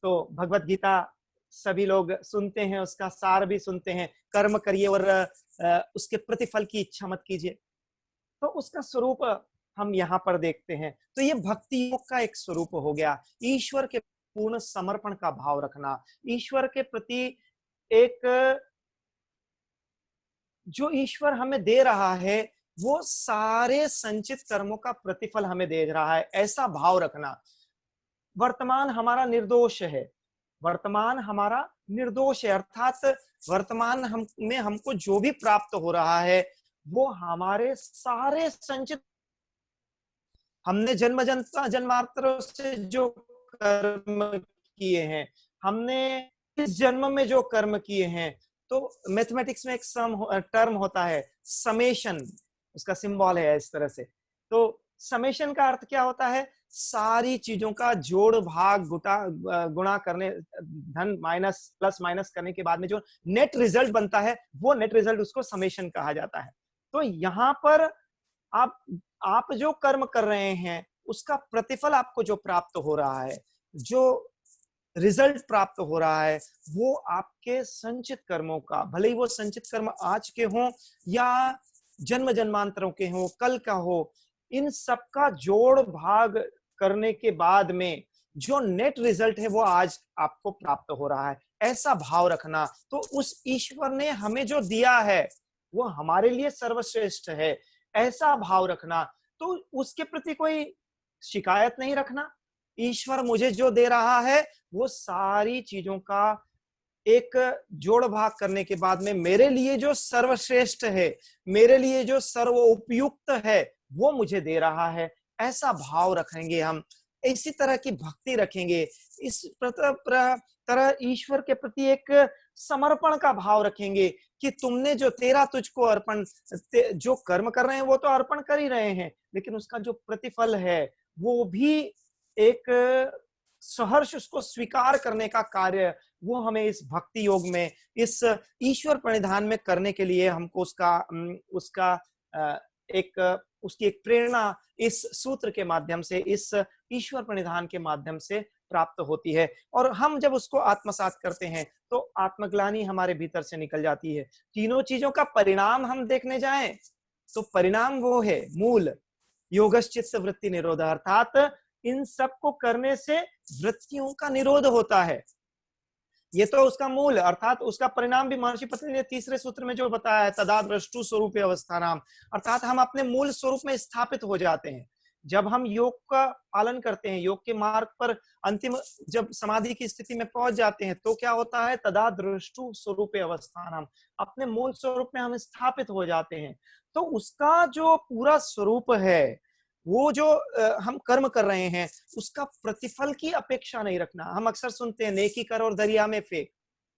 तो भगवत गीता सभी लोग सुनते हैं, उसका सार भी सुनते हैं, कर्म करिए और उसके प्रतिफल की इच्छा मत कीजिए। तो उसका स्वरूप हम यहाँ पर देखते हैं। तो ये भक्ति योग का एक स्वरूप हो गया, ईश्वर के पूर्ण समर्पण का भाव रखना, ईश्वर के प्रति एक जो ईश्वर हमें दे रहा है वो सारे संचित कर्मों का प्रतिफल हमें दे रहा है, ऐसा भाव रखना। वर्तमान हमारा निर्दोष है, वर्तमान हमारा निर्दोष है, अर्थात वर्तमान हम में हमको जो भी प्राप्त हो रहा है वो हमारे सारे संचित, हमने जन्मांतरों से जो कर्म किए हैं, हमने इस जन्म में जो कर्म किए हैं, तो मैथमेटिक्स में एक टर्म होता है समेशन, उसका सिंबल है इस तरह से। तो समेशन का अर्थ क्या होता है? सारी चीजों का जोड़ भाग गुणा करने, धन माइनस प्लस माइनस करने के बाद में जो नेट रिजल्ट बनता है वो नेट रिजल्ट, उसको समेशन कहा जाता है। तो यहाँ पर आप आप जो कर्म कर रहे हैं उसका प्रतिफल आपको जो प्राप्त हो रहा है, जो रिजल्ट प्राप्त हो रहा है, वो आपके संचित कर्मों का, भले ही वो संचित कर्म आज के हों या जन्म जन्मांतरों के हों, कल का हो, इन सब का जोड़ भाग करने के बाद में जो नेट रिजल्ट है वो आज आपको प्राप्त हो रहा है, ऐसा भाव रखना। तो उस ईश्वर ने हमें जो दिया है वो हमारे लिए सर्वश्रेष्ठ है, ऐसा भाव रखना। तो उसके प्रति कोई शिकायत नहीं रखना। ईश्वर मुझे जो दे रहा है वो सारी चीजों का एक जोड़ भाग करने के बाद में मेरे लिए जो सर्वश्रेष्ठ है, मेरे लिए जो सर्व उपयुक्त है, वो मुझे दे रहा है, ऐसा भाव रखेंगे हम, इसी तरह की भक्ति रखेंगे, इस तरह ईश्वर के प्रति एक समर्पण का भाव रखेंगे कि तुमने जो तेरा तुझको अर्पण, जो कर्म कर रहे हैं वो तो अर्पण कर ही रहे हैं, लेकिन उसका जो प्रतिफल है वो भी एक सहर्ष उसको स्वीकार करने का कार्य, वो हमें इस भक्ति योग में, इस ईश्वर प्रणिधान में करने के लिए हमको उसका उसकी एक प्रेरणा इस सूत्र के माध्यम से, इस ईश्वर प्रणिधान के माध्यम से प्राप्त होती है। और हम जब उसको आत्मसात करते हैं तो आत्मग्लानि हमारे भीतर से निकल जाती है। तीनों चीजों का परिणाम हम देखने जाएं तो परिणाम वो है मूल योगश्चित्त वृत्ति निरोध, अर्थात इन सब को करने से वृत्तियों का निरोध होता है। ये तो उसका मूल, अर्थात उसका परिणाम भी महर्षि पतंजलि ने तीसरे सूत्र में जो बताया है, तदा द्रष्टु स्वरूप अवस्था नाम, अर्थात हम अपने मूल स्वरूप में स्थापित हो जाते हैं। जब हम योग का पालन करते हैं, योग के मार्ग पर अंतिम जब समाधि की स्थिति में पहुंच जाते हैं तो क्या होता है? तदा दृष्टु स्वरूप अवस्था नाम, अपने मूल स्वरूप में हम स्थापित हो जाते हैं। तो उसका जो पूरा स्वरूप है, वो जो हम कर्म कर रहे हैं उसका प्रतिफल की अपेक्षा नहीं रखना। हम अक्सर सुनते हैं नेकी कर और दरिया में फेंक,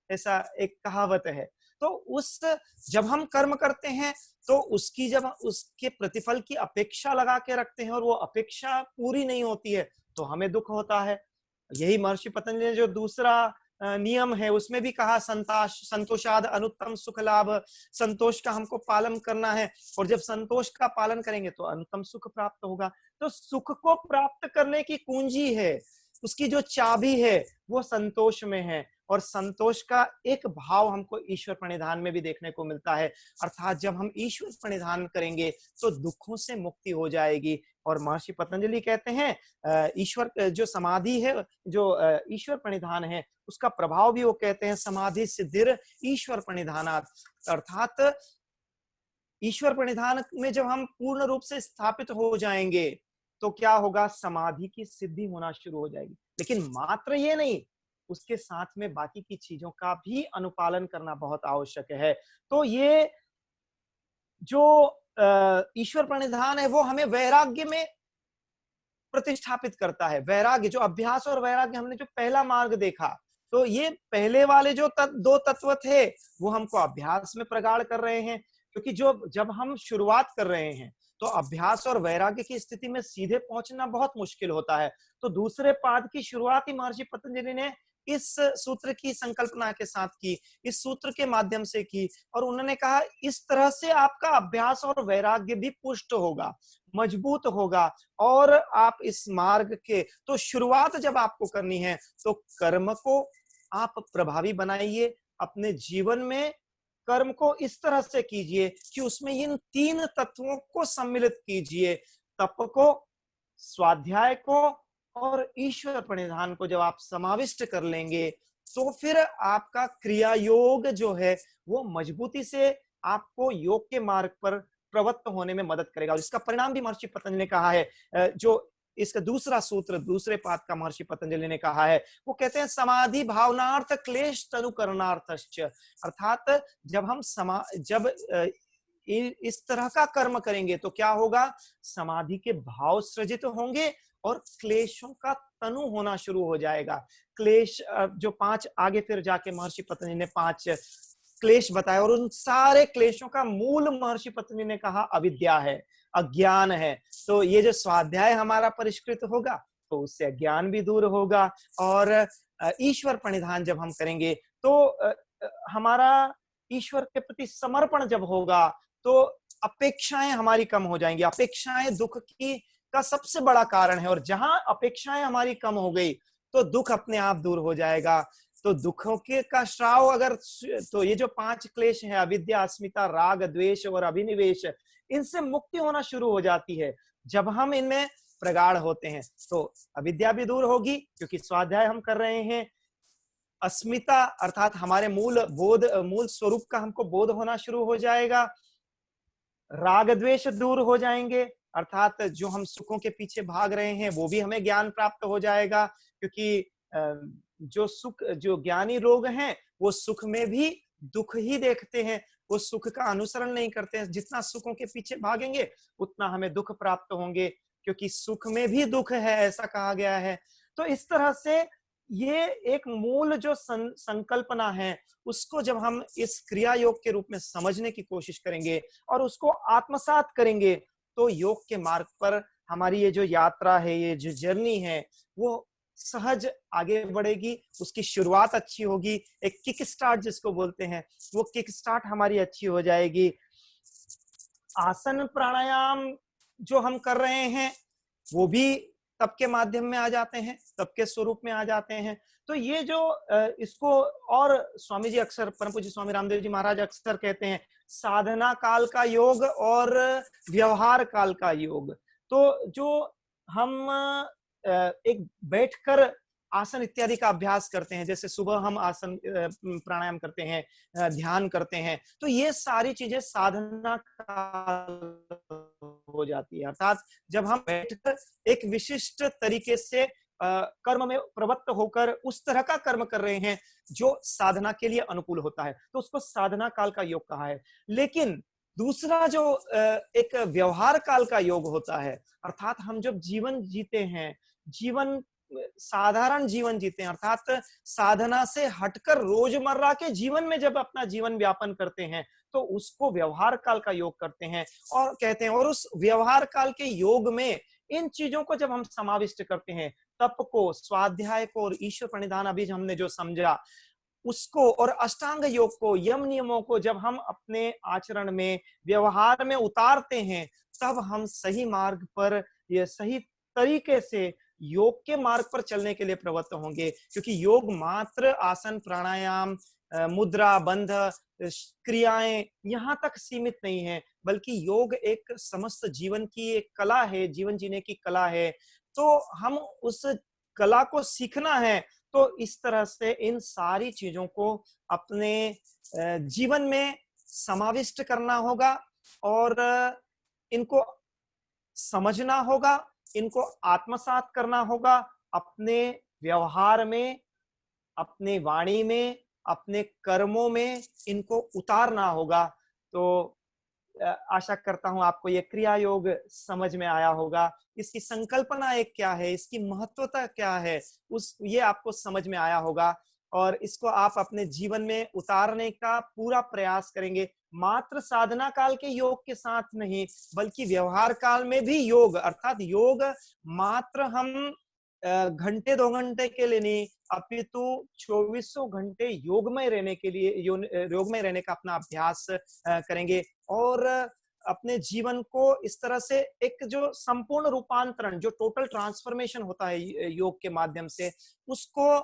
ऐसा एक कहावत है। तो उस जब हम कर्म करते हैं तो उसकी जब उसके प्रतिफल की अपेक्षा लगा के रखते हैं और वो अपेक्षा पूरी नहीं होती है तो हमें दुख होता है। यही महर्षि पतंजलि ने जो दूसरा नियम है उसमें भी कहा, संतोषाद अनुत्तम सुख लाभ, संतोष का हमको पालन करना है और जब संतोष का पालन करेंगे तो अनुत्तम सुख प्राप्त होगा। तो सुख को प्राप्त करने की कुंजी है, उसकी जो चाबी है वो संतोष में है, और संतोष का एक भाव हमको ईश्वर प्रणिधान में भी देखने को मिलता है। अर्थात जब हम ईश्वर प्रणिधान करेंगे तो दुखों से मुक्ति हो जाएगी। और महर्षि पतंजलि कहते हैं ईश्वर जो समाधि है, जो ईश्वर प्रणिधान है, उसका प्रभाव भी वो कहते हैं समाधि सिद्धिर ईश्वर प्रणिधानात्, अर्थात ईश्वर प्रणिधान में जब हम पूर्ण रूप से स्थापित हो जाएंगे तो क्या होगा? समाधि की सिद्धि होना शुरू हो जाएगी। लेकिन मात्र ये नहीं, उसके साथ में बाकी की चीजों का भी अनुपालन करना बहुत आवश्यक है। तो ये जो ईश्वर प्रणिधान है वो हमें वैराग्य में प्रतिष्ठापित करता है। वैराग्य, जो अभ्यास और वैराग्य, हमने जो पहला मार्ग देखा, तो ये पहले वाले जो दो तत्व थे वो हमको अभ्यास में प्रगाढ़ कर रहे हैं, क्योंकि जब हम शुरुआत कर रहे हैं तो अभ्यास और वैराग्य की स्थिति में सीधे पहुंचना बहुत मुश्किल होता है। तो दूसरे पाद की शुरुआत ही महर्षि पतंजलि ने इस सूत्र की संकल्पना के साथ की, इस सूत्र के माध्यम से की, और उन्होंने कहा इस तरह से आपका अभ्यास और वैराग्य भी पुष्ट होगा, मजबूत होगा, और आप इस मार्ग के, तो शुरुआत जब आपको करनी है तो कर्म को आप प्रभावी बनाइए, अपने जीवन में कर्म को इस तरह से कीजिए कि उसमें इन तीन तत्वों को सम्मिलित कीजिए, तप को, स्वाध्याय को और ईश्वर प्रणिधान को। जब आप समाविष्ट कर लेंगे तो फिर आपका क्रिया योग जो है वो मजबूती से आपको योग के मार्ग पर प्रवृत्त होने में मदद करेगा। और इसका परिणाम भी महर्षि पतंजलि ने कहा है, जो इसका दूसरा सूत्र, दूसरे पाद का महर्षि पतंजलि ने कहा है, वो कहते हैं समाधि भावनार्थ क्लेश तनु करणार्थश्च। अर्थात जब हम जब इस तरह का कर्म करेंगे तो क्या होगा, समाधि के भाव सृजित होंगे और क्लेशों का तनु होना शुरू हो जाएगा। क्लेश जो 5 आगे फिर जाके महर्षि पतंजलि ने 5 क्लेश बताए, और उन सारे क्लेशों का मूल महर्षि पतंजलि ने कहा अविद्या है, अज्ञान है। तो ये जो स्वाध्याय हमारा परिष्कृत होगा तो उससे अज्ञान भी दूर होगा, और ईश्वर प्रणिधान जब हम करेंगे तो हमारा ईश्वर के प्रति समर्पण जब होगा तो अपेक्षाएं हमारी कम हो जाएंगी। अपेक्षाएं दुख की का सबसे बड़ा कारण है, और जहां अपेक्षाएं हमारी कम हो गई तो दुख अपने आप दूर हो जाएगा। तो दुखों के का श्राव अगर, तो ये जो 5 क्लेश है, अविद्या, अस्मिता, राग, द्वेष और अभिनिवेश, इनसे मुक्ति होना शुरू हो जाती है जब हम इनमें प्रगाढ़ होते हैं। तो अविद्या भी दूर होगी क्योंकि स्वाध्याय हम कर रहे हैं। अस्मिता अर्थात हमारे मूल स्वरूप का हमको बोध होना शुरू हो जाएगा। राग द्वेष दूर हो जाएंगे, अर्थात जो हम सुखों के पीछे भाग रहे हैं वो भी हमें ज्ञान प्राप्त हो जाएगा, क्योंकि जो ज्ञानी लोग हैं वो सुख में भी दुख ही देखते हैं, वो सुख का अनुसरण नहीं करते हैं। जितना सुखों के पीछे भागेंगे उतना हमें दुख प्राप्त होंगे, क्योंकि सुख में भी दुख है, ऐसा कहा गया है। तो इस तरह से ये एक मूल जो संकल्पना है, उसको जब हम इस क्रिया योग के रूप में समझने की कोशिश करेंगे और उसको आत्मसात करेंगे, तो योग के मार्ग पर हमारी ये जो यात्रा है, ये जो जर्नी है, वो सहज आगे बढ़ेगी। उसकी शुरुआत अच्छी होगी, एक किक स्टार्ट जिसको बोलते हैं, वो किक स्टार्ट हमारी अच्छी हो जाएगी। आसन प्राणायाम जो हम कर रहे हैं वो भी तप के माध्यम में आ जाते हैं, तप के स्वरूप में आ जाते हैं। तो ये जो इसको, और स्वामी जी अक्सर, परम पूज्य स्वामी रामदेव जी महाराज अक्सर कहते हैं, साधना काल का योग और व्यवहार काल का योग। तो जो हम एक बैठकर आसन इत्यादि का अभ्यास करते हैं, जैसे सुबह हम आसन प्राणायाम करते हैं, ध्यान करते हैं, तो ये सारी चीजें साधना हो जाती है। अर्थात जब हम बैठकर एक विशिष्ट तरीके से कर्म में प्रवृत्त होकर उस तरह का कर्म कर रहे हैं जो साधना के लिए अनुकूल होता है, तो उसको साधना काल का योग कहा है। लेकिन दूसरा जो एक व्यवहार काल का योग होता है, अर्थात हम जब जीवन जीते हैं, साधारण जीवन जीते हैं, अर्थात साधना से हटकर रोजमर्रा के जीवन में जब अपना जीवन व्यापन करते हैं, तो उसको व्यवहार काल का योग करते हैं और कहते हैं। और उस व्यवहार काल के योग में इन चीजों को जब हम समाविष्ट करते हैं, तप को, स्वाध्याय को और ईश्वर प्रणिधान अभी हमने जो समझा उसको, और अष्टांग योग को, यम नियमों को जब हम अपने आचरण में, व्यवहार में उतारते हैं, तब हम सही मार्ग पर, ये सही तरीके से योग के मार्ग पर चलने के लिए प्रवृत्त होंगे। क्योंकि योग मात्र आसन प्राणायाम, मुद्रा, बंध, क्रियाएं यहां तक सीमित नहीं है, बल्कि योग एक समस्त जीवन की एक कला है, जीवन जीने की कला है। तो हम उस कला को सीखना है, तो इस तरह से इन सारी चीजों को अपने जीवन में समाविष्ट करना होगा और इनको समझना होगा, इनको आत्मसात करना होगा, अपने व्यवहार में, अपने वाणी में, अपने कर्मों में इनको उतारना होगा। तो आशा करता हूं आपको ये क्रिया योग समझ में आया होगा। इसकी संकल्पना एक क्या है, इसकी महत्वता क्या है, ये आपको समझ में आया होगा, और इसको आप अपने जीवन में उतारने का पूरा प्रयास करेंगे। मात्र साधना काल के योग के साथ नहीं, बल्कि व्यवहार काल में भी योग, अर्थात योग मात्र हम घंटे 2 घंटे के लिए नहीं, अपितु 2400 घंटे योगमय रहने के लिए, योगमय रहने का अपना अभ्यास करेंगे। और अपने जीवन को इस तरह से एक जो संपूर्ण रूपांतरण, जो टोटल ट्रांसफॉर्मेशन होता है योग के माध्यम से, उसको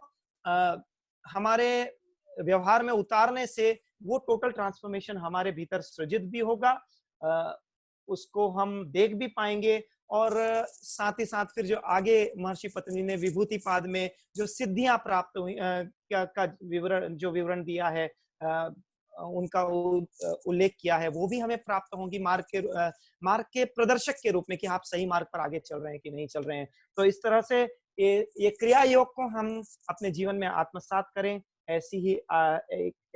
हमारे व्यवहार में उतारने से वो टोटल ट्रांसफॉर्मेशन हमारे भीतर सृजित भी होगा, उसको हम देख भी पाएंगे। और साथ ही साथ फिर जो आगे महर्षि पतंजलि ने विभूति पाद में जो सिद्धियां प्राप्त हुई का विवरण दिया है, उनका उल्लेख किया है वो भी हमें प्राप्त होंगी मार्ग के प्रदर्शक के रूप में कि आप सही मार्ग पर आगे चल रहे हैं कि नहीं चल रहे हैं। तो इस तरह से ये क्रिया योग को हम अपने जीवन में आत्मसात करें, ऐसी ही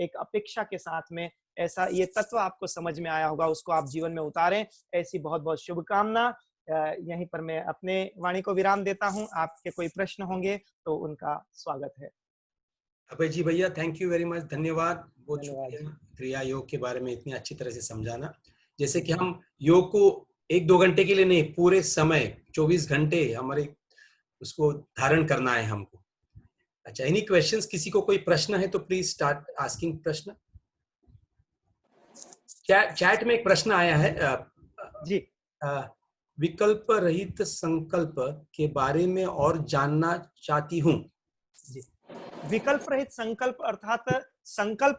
एक अपेक्षा के साथ में ऐसा ये तत्व आपको समझ में आया होगा उसको आप जीवन में उतारें, ऐसी बहुत बहुत शुभकामना। यहीं पर मैं अपने वाणी को विराम देता हूं। आपके कोई प्रश्न होंगे तो उनका स्वागत है। अभय जी भैया, थैंक यू वेरी मच, धन्यवाद। बहुत धन्यवाद शुक्रिया क्रिया योग के बारे में इतनी अच्छी तरह से समझाना। जैसे कि हम योग को 1-2 घंटे के लिए नहीं, पूरे समय 24 घंटे हमारे उसको धारण करना है हमको। अच्छा, एनी क्वेश्चंस? किसी को कोई प्रश्न है तो प्लीज स्टार्ट आस्किंग प्रश्न। चैट में एक प्रश्न आया है जी। विकल्प रहित संकल्प के बारे में और जानना चाहती हूँ। जी, विकल्प रहित संकल्प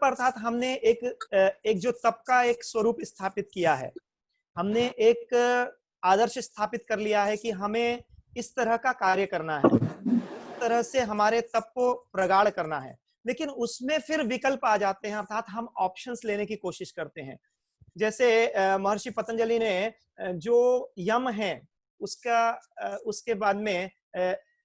अर्थात हमने एक जो तप का एक स्वरूप स्थापित किया है, हमने एक आदर्श स्थापित कर लिया है कि हमें इस तरह का कार्य करना है, इस तरह से हमारे तप को प्रगाढ़ करना है। लेकिन उसमें फिर विकल्प आ जाते हैं, अर्थात हम ऑप्शंस लेने की कोशिश करते हैं। जैसे महर्षि पतंजलि ने जो यम है उसके बाद में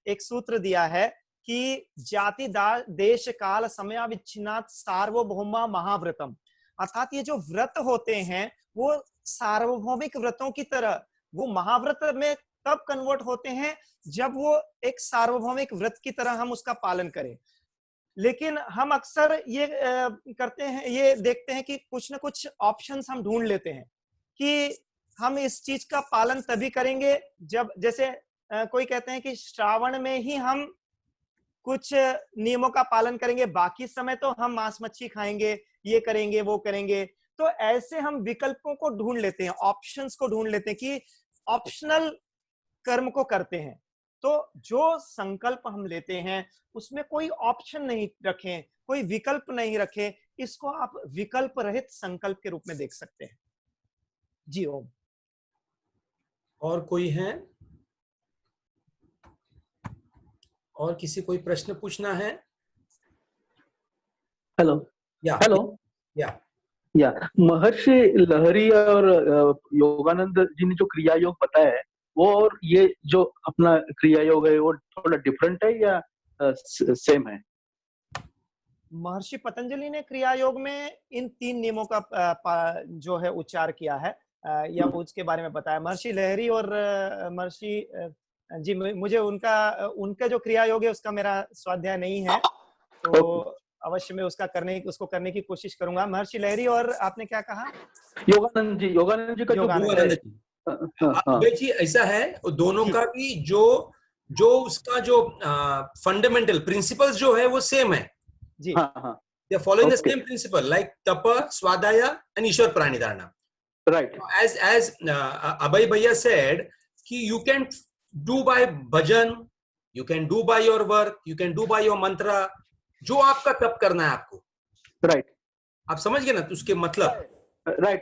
एक सूत्र दिया है कि जाति देश काल समयाविच्छिन्नात् सार्वभौमा महाव्रतम, अर्थात ये जो व्रत होते हैं वो सार्वभौमिक व्रतों की तरह वो महाव्रत में तब कन्वर्ट होते हैं जब वो एक सार्वभौमिक व्रत की तरह हम उसका पालन करें। लेकिन हम अक्सर ये करते हैं, ये देखते हैं कि कुछ ना कुछ ऑप्शंस हम ढूंढ लेते हैं कि हम इस चीज का पालन तभी करेंगे जब, जैसे कोई कहते हैं कि श्रावण में ही हम कुछ नियमों का पालन करेंगे, बाकी समय तो हम मांस मच्छी खाएंगे, ये करेंगे वो करेंगे। तो ऐसे हम विकल्पों को ढूंढ लेते हैं, ऑप्शंस को ढूंढ लेते हैं कि ऑप्शनल कर्म को करते हैं। तो जो संकल्प हम लेते हैं उसमें कोई ऑप्शन नहीं रखें, कोई विकल्प नहीं रखें, इसको आप विकल्प रहित संकल्प के रूप में देख सकते हैं। जी ओम। और कोई है? और किसी कोई प्रश्न पूछना है? हेलो। या हेलो। या महर्षि लहरी और योगानंद जी ने जो क्रिया योग बताया है वो और ये जो अपना क्रिया योग है वो थोड़ा डिफरेंट है या सेम है? महर्षि पतंजलि ने क्रिया योग में इन 3 नियमों का जो है उच्चार किया है या उसके बारे में बताया। महर्षि लहरी और महर्षि जी, मुझे उनका जो क्रिया योग है उसका मेरा स्वाध्याय नहीं है, तो अवश्य मैं उसको करने की कोशिश करूंगा। महर्षि लहरी और आपने क्या कहा? योगानंद जी का योगानंद जी। अभय जी, ऐसा है दोनों का भी जो उसका जो फंडामेंटल प्रिंसिपल्स जो है वो सेम है जी। They are following the same principle like tapa, swadhaya and ishwar pranidharana. Right. As Abhay Bhaiya said, कि you can do by bhajan, you can do by your work, you can do by your mantra, जो आपका तप करना है आपको। Right. आप समझ गए ना उसके मतलब? Right.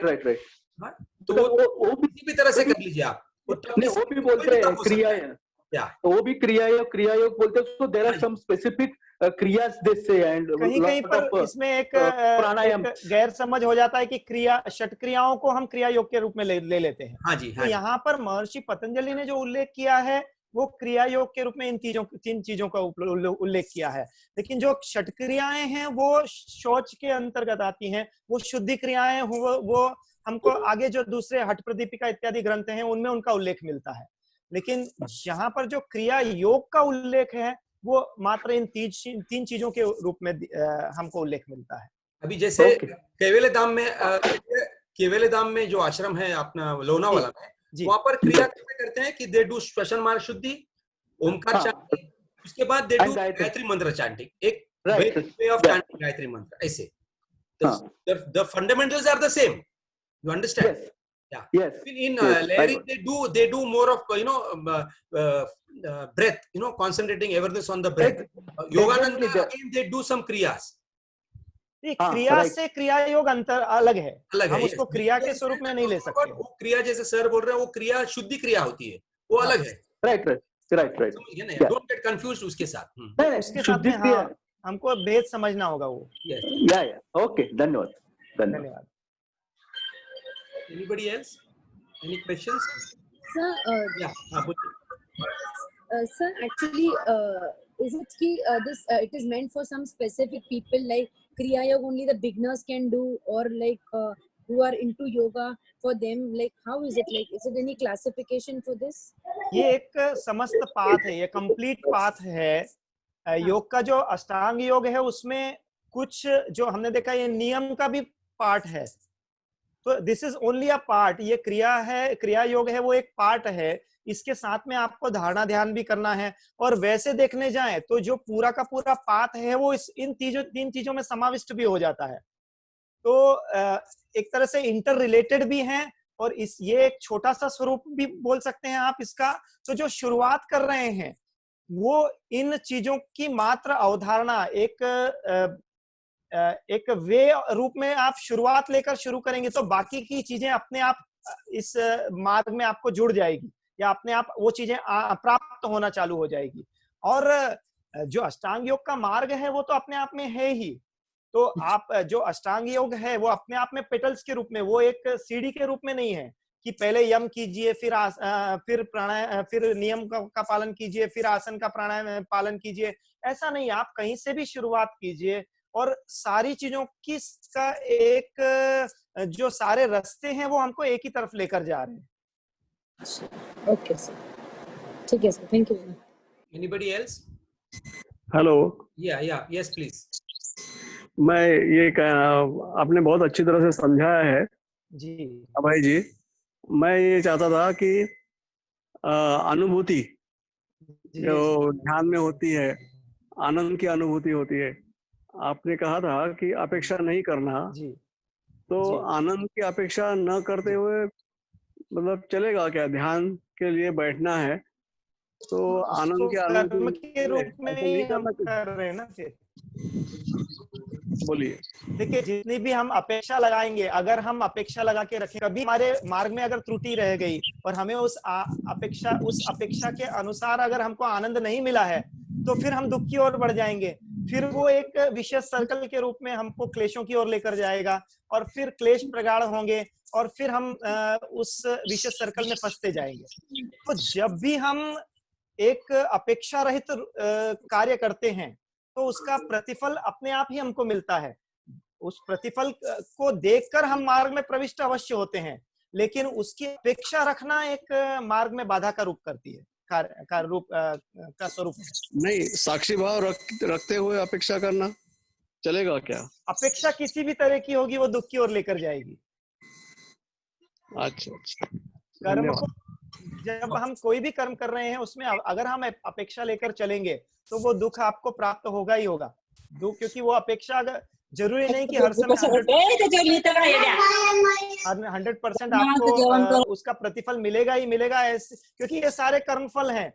तो वो किसी भी तरह से कर लीजिए आप। वो भी बोलते हैं क्रिया है, वो भी क्रिया योग बोलते हैं। So there are some specific क्रियास से एंड कहीं पर इसमें एक गैर समझ हो जाता है कि षट क्रियाओं को हम क्रिया योग के रूप में ले लेते हैं। हाँ जी, तो यहाँ पर महर्षि पतंजलि ने जो उल्लेख किया है वो क्रिया योग के रूप में इन 3 चीजों का उल्लेख किया है। लेकिन जो षट क्रियाएं हैं वो शौच के अंतर्गत आती हैं, वो शुद्धि क्रियाएं वो हमको आगे जो दूसरे हठ प्रदीपिका इत्यादि ग्रंथ हैं उनमें उनका उल्लेख मिलता है। लेकिन यहाँ पर जो क्रिया योग का उल्लेख है वो मात्र इन 3 चीजों के रूप में हमको उल्लेख मिलता है। अभी जैसे केवले धाम में जो आश्रम है अपना लोनावाला में, वहां पर क्रिया करते हैं कि दे डू श्वसन मार्ग शुद्धि, ओमकार चांटिंग, उसके बाद दे डू गायत्री मंत्र चांटिंग, एक वे ऑफ चांटिंग गायत्री मंत्र। ऐसे the fundamentals are the same, you understand? Yes. In Lahiri they do more of breath, concentrating awareness on the breath. Yogananda again they do some kriyas. क्रिया से क्रिया योग अलग है, हम उसको क्रिया के स्वरूप में नहीं ले सकते। वो क्रिया जैसे सर बोल रहे हैं वो क्रिया शुद्धि क्रिया होती है, वो अलग है। राइट। डोंट गेट कंफ्यूज्ड उसके साथ। उसके साथ में हमको भेद समझना होगा वो। ओके, धन्यवाद। धन्यवाद। धन्यवाद। Anybody else? Any questions? Sir, Yeah. sir, actually, is it ki, this it is meant for some specific people, like Kriya Yoga only the beginners can do, or like who are into yoga, for them, like how is it, like is it any classification for this? ये एक समस्त path है, ये complete path है। योग का जो अष्टांग योग है उसमें कुछ जो हमने देखा ये नियम का भी पार्ट है, तो this is only a part. ये क्रिया है, क्रिया योग है, वो एक पार्ट है। इसके साथ में आपको धारणा ध्यान भी करना है, और वैसे देखने जाएं तो जो पूरा का पूरा पाथ है वो इन तीन चीजों में समाविष्ट भी हो जाता है। तो एक तरह से इंटर रिलेटेड भी हैं, और ये एक छोटा सा स्वरूप भी बोल सकते हैं आप इसका। तो जो शुरुआत कर रहे हैं वो इन चीजों की मात्र अवधारणा एक वे रूप में आप शुरुआत लेकर शुरू करेंगे तो बाकी की चीजें अपने आप इस मार्ग में आपको जुड़ जाएगी, या अपने आप वो चीजें प्राप्त होना चालू हो जाएगी। और जो अष्टांग योग का मार्ग है वो तो अपने आप में है ही। तो आप जो अष्टांग योग है वो अपने आप में पेटल्स के रूप में, वो एक सीढ़ी के रूप में नहीं है कि पहले यम कीजिए, फिर प्राणायाम, फिर नियम का पालन कीजिए, फिर आसन का प्राणायाम पालन कीजिए। ऐसा नहीं, आप कहीं से भी शुरुआत कीजिए, और सारी चीजों की का एक जो सारे रास्ते हैं वो हमको एक ही तरफ लेकर जा रहे हैं। ओके सर, ठीक है sir, thank you. Anybody else? Hello. Yes please. मैं ये आपने बहुत अच्छी तरह से समझाया है जी अभय जी। मैं ये चाहता था कि अनुभूति जो ध्यान में होती है, आनंद की अनुभूति होती है, आपने कहा था कि अपेक्षा नहीं करना। जी तो जी। आनंद की अपेक्षा न करते हुए मतलब चलेगा क्या? ध्यान के लिए बैठना है तो आनंद की कर्म के रूप में ऐसा ही नहीं हम करना चाहिए। कर रहे हैं ना। फिर बोलिए। देखिए, जितनी भी हम अपेक्षा लगाएंगे, अगर हम अपेक्षा लगा के रखें, कभी हमारे मार्ग में अगर त्रुटि रह गई और हमें उस अपेक्षा के अनुसार अगर हमको आनंद नहीं मिला है, तो फिर हम दुख की ओर बढ़ जाएंगे। फिर वो एक विशेष सर्कल के रूप में हमको क्लेशों की ओर लेकर जाएगा, और फिर क्लेश प्रगाढ़ होंगे, और फिर हम उस विशेष सर्कल में फंसते जाएंगे। तो जब भी हम एक अपेक्षा रहित कार्य करते हैं तो उसका प्रतिफल अपने आप ही हमको मिलता है। उस प्रतिफल को देखकर हम मार्ग में प्रविष्ट अवश्य होते हैं, लेकिन उसकी अपेक्षा रखना एक मार्ग में बाधा का रूप करती है, का स्वरूप है। नहीं, साक्षी भाव रखते हुए अपेक्षा करना चलेगा क्या? अपेक्षा किसी भी तरह की होगी वो दुख की ओर लेकर जाएगी। अच्छा, कर्म को, जब हम कोई भी कर्म कर रहे हैं उसमें अगर हम अपेक्षा लेकर चलेंगे तो वो दुख आपको प्राप्त होगा ही होगा। दुख, क्योंकि वो अपेक्षा अगर जरूरी नहीं कि हर समय 100% आपको उसका प्रतिफल मिलेगा ही मिलेगा, ऐसे, क्योंकि ये सारे कर्मफल हैं।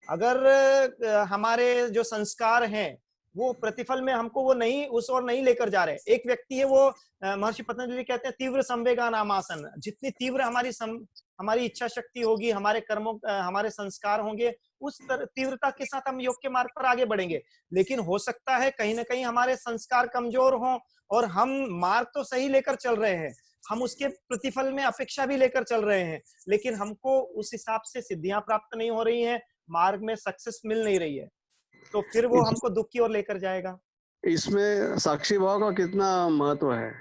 अगर हमारे जो संस्कार हैं वो प्रतिफल में हमको वो नहीं, उस ओर नहीं लेकर जा रहे। एक व्यक्ति है, वो महर्षि पतंजलि कहते हैं तीव्र संवेगा नामासन। जितनी तीव्र हमारी इच्छा शक्ति होगी, हमारे कर्मों, हमारे संस्कार होंगे, उस तीव्रता के साथ हम योग के मार्ग पर आगे बढ़ेंगे। लेकिन हो सकता है कहीं ना कहीं हमारे संस्कार कमजोर हों और हम मार्ग तो सही लेकर चल रहे हैं, हम उसके प्रतिफल में अपेक्षा भी लेकर चल रहे हैं, लेकिन हमको उस हिसाब से सिद्धियां प्राप्त नहीं हो रही हैं, मार्ग में सक्सेस मिल नहीं रही है, तो फिर वो हमको दुख की ओर लेकर जाएगा। इसमें साक्षी भाव का कितना महत्व है?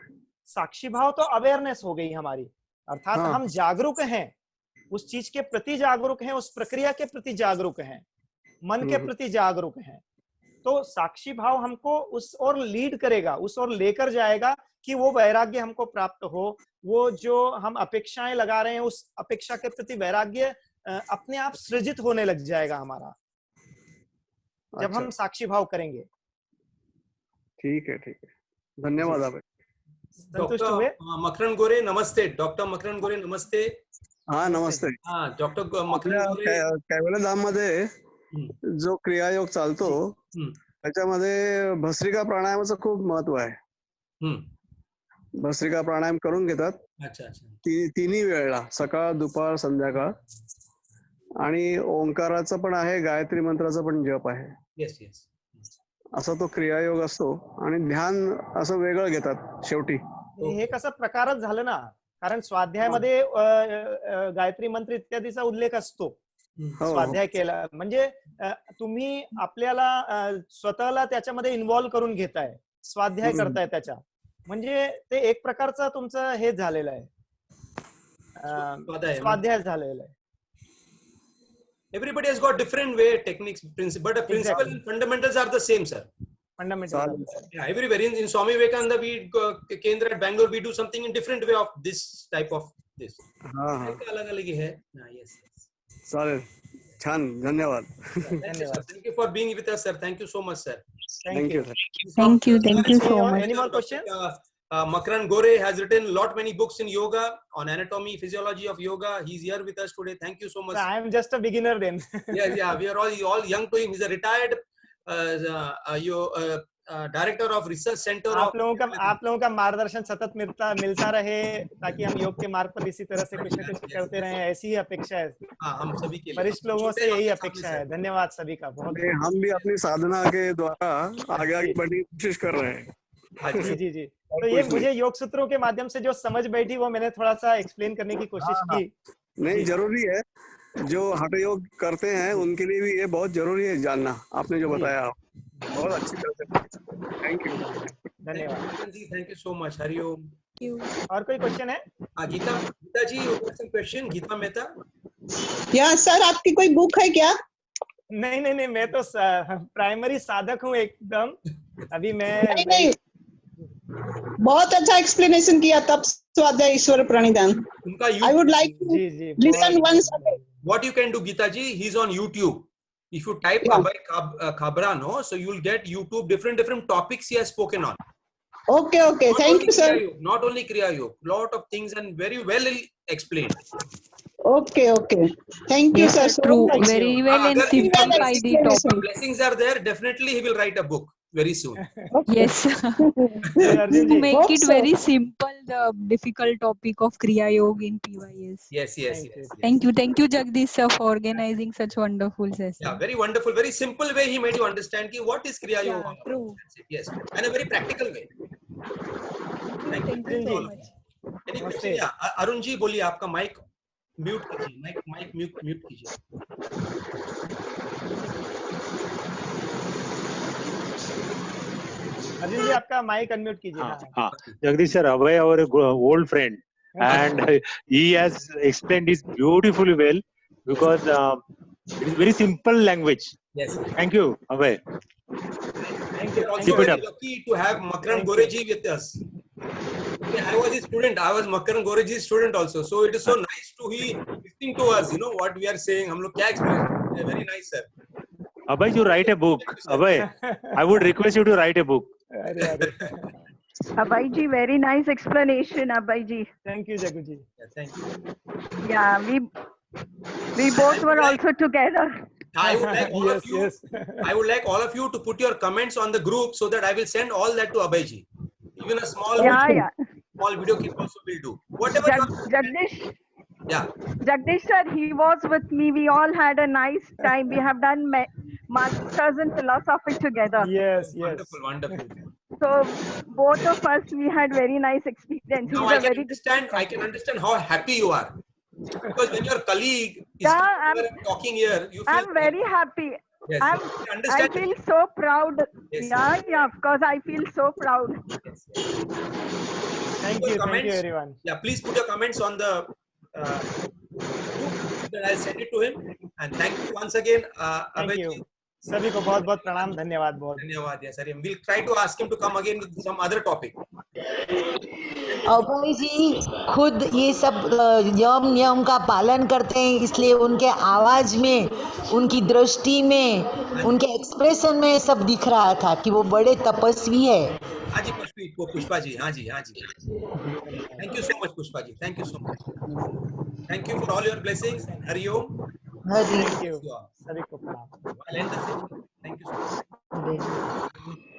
साक्षी भाव तो अवेयरनेस हो गई हमारी, अर्थात हम जागरूक हैं, उस चीज के प्रति जागरूक हैं, उस प्रक्रिया के प्रति जागरूक हैं, मन के प्रति जागरूक हैं। तो साक्षी भाव हमको उस ओर लीड करेगा, उस ओर लेकर जाएगा कि वो वैराग्य हमको प्राप्त हो। वो जो हम अपेक्षाएं लगा रहे हैं उस अपेक्षा के प्रति वैराग्य अपने आप सृजित होने लग जाएगा हमारा, जब हम साक्षी भाव करेंगे। ठीक है, धन्यवाद आप। संतुष्ट हुए? मकरन गोरे नमस्ते। डॉक्टर मकरन गोरे नमस्ते। हाँ नमस्ते। डॉक्टर मकरन गोरे, कैवल्यधाम मध्ये जो क्रियायोग चालतो त्याच्यामध्ये भस्त्रिका प्राणायामाचं खूप महत्व आहे। भस्त्रिका प्राणायाम करून घेतात तिन्ही वेळेला, सकाळ दुपार संध्याकाळ, आणि ओंकाराचं पण आहे, गायत्री मंत्राचं पण जप आहे। असा तो क्रियायोग असतो, आणि ध्यान असं वेगळं घेतात शेवटी। हे कसं प्रकारच झालं ना, कारण स्वाध्यायामध्ये गायत्री मंत्र इत्यादीचा उल्लेख असतो. स्वाध्याय केला म्हणजे तुम्ही आपल्याला स्वतःला त्याच्यामध्ये इन्व्हॉल्व करून घेताय, स्वाध्याय करताय त्याच्या, म्हणजे ते एक प्रकारचा तुमचं हे झालेलं आहे, स्वाध्याय झालेला आहे. Everybody has got different way, techniques, principle, but the principle and fundamentals are the same, sir. Fundamentals. Yeah, everywhere in Swami Vivekananda, we Kendra at Bangalore, we do something in different way of this type of this. अलग अलग ही है. Yes. चालेल, छान, धन्यवाद. Thank you for being with us, sir. Thank you so much, sir. Thank you. Thank you so much. Any more questions? Makaran Gore has written many books in yoga, on anatomy, physiology of yoga. He's here with us today. Thank you so much. I am just a beginner then. Yeah, we are all young to him. He's a retired director of research center. आप लोगों का मार्गदर्शन सतत मिलता रहे, ताकि हम योग के मार्ग पर इसी तरह से कुछ न कुछ करते रहें, ऐसी ही अपेक्षा है. हाँ, हम सभी के वरिष्ठ लोगों से यही अपेक्षा है. धन्यवाद सभी का. बहुत हम भी अपनी साधना के द्वारा आगे बढ़ने की कोशिश कर रहे हैं. जी. तो ये मुझे योग सूत्रों के माध्यम से जो समझ बैठी, वो मैंने थोड़ा सा एक्सप्लेन करने की कोशिश की. नहीं, जरूरी है. जो हठ योग करते हैं उनके लिए भी ये बहुत जरूरी है जानना. आपने जो बताया बहुत अच्छी तरह से. Thank you. धन्यवाद जी. Thank you so much. Hariom. और कोई क्वेश्चन है? Geeta ji, question. Geeta Mehta. Yeah sir, आपकी कोई बुक है क्या? नहीं, मैं तो प्राइमरी साधक हूँ एकदम. अभी मैं नहीं. बहुत अच्छा एक्सप्लेनेशन किया तब स्वाध्याय ईश्वर प्रणिधान. I would like to listen once again. What you can do, Geeta ji, he's on YouTube. If you type Abhay Khabra, so you will get YouTube different topics he has spoken on. Okay. Thank you, sir. Not only Kriya Yoga, lot of things and very well explained. Okay. Thank you, sir. True. Very well and simplify the topic. Blessings are there. Definitely, he will write a book very soon. Yes. To make it very simple, the difficult topic of Kriya Yoga in PYS. Yes. Thank you, Jagdish sir, for organizing such wonderful session. Yeah, very wonderful, very simple way he made you understand what is Kriya Yoga. Yeah, true. Yes, and a very practical way. Thank you so much. Any question? Yeah, Arun ji, बोलिए. आपका mic mute कीजिए. Mic mute कीजिए. अर्जुन जी, आपका mic unmute कीजिए. हाँ, Jagdish sir, Abhay, our old friend, and he has explained this beautifully well because it is very simple language. Yes. Thank you, Abhay. Thank you. Also very lucky to have Makaran Gore ji with us. I was his student. I was Makaran Gore ji's student also. So it is so nice to he listening to us. You know what we are saying. हम लोग क्या explain? Very nice, sir. Abhay, you write a book. Abhay, I would request you to write a book. Abhay ji, very nice explanation, Abhay ji. Thank you, Jagu ji. Yeah, thank you. Yeah, we both were also together. I would like all of you. I would like all of you to put your comments on the group so that I will send all that to Abhay ji. Even a small small video clip also will do. Whatever. Jagdish. Yeah. Jagdish sir, he was with me. We all had a nice time. We have done masters in philosophy together. Yes. Wonderful. So both of us, we had very nice experience. Now I can understand how happy you are. Because when your colleague is talking here, you feel I'm very happy. Yes, I feel so proud. Yes. Yeah, of course, I feel so proud. Yes. Thank you everyone. Yeah, please put your comments on the group that I'll send it to him. And thank you once again, Thank you. सभी को बहुत प्रणाम. धन्यवाद. धन्यवाद. Yes, sir. We'll try to ask him to come again with some other topic. अभय जी खुद ये सब नियम का पालन करते हैं, इसलिए उनके आवाज में, उनकी दृष्टि में, उनके एक्सप्रेशन में सब दिख रहा था कि वो बड़े तपस्वी है. हाँ जी पुष्पा जी. हाँ जी. Thank you so much, Pushpa ji. Thank you so much. Thank you for all your blessings. Hari Om. Thank you. सभी को प्रणाम. I'll end the session. Thank you so much.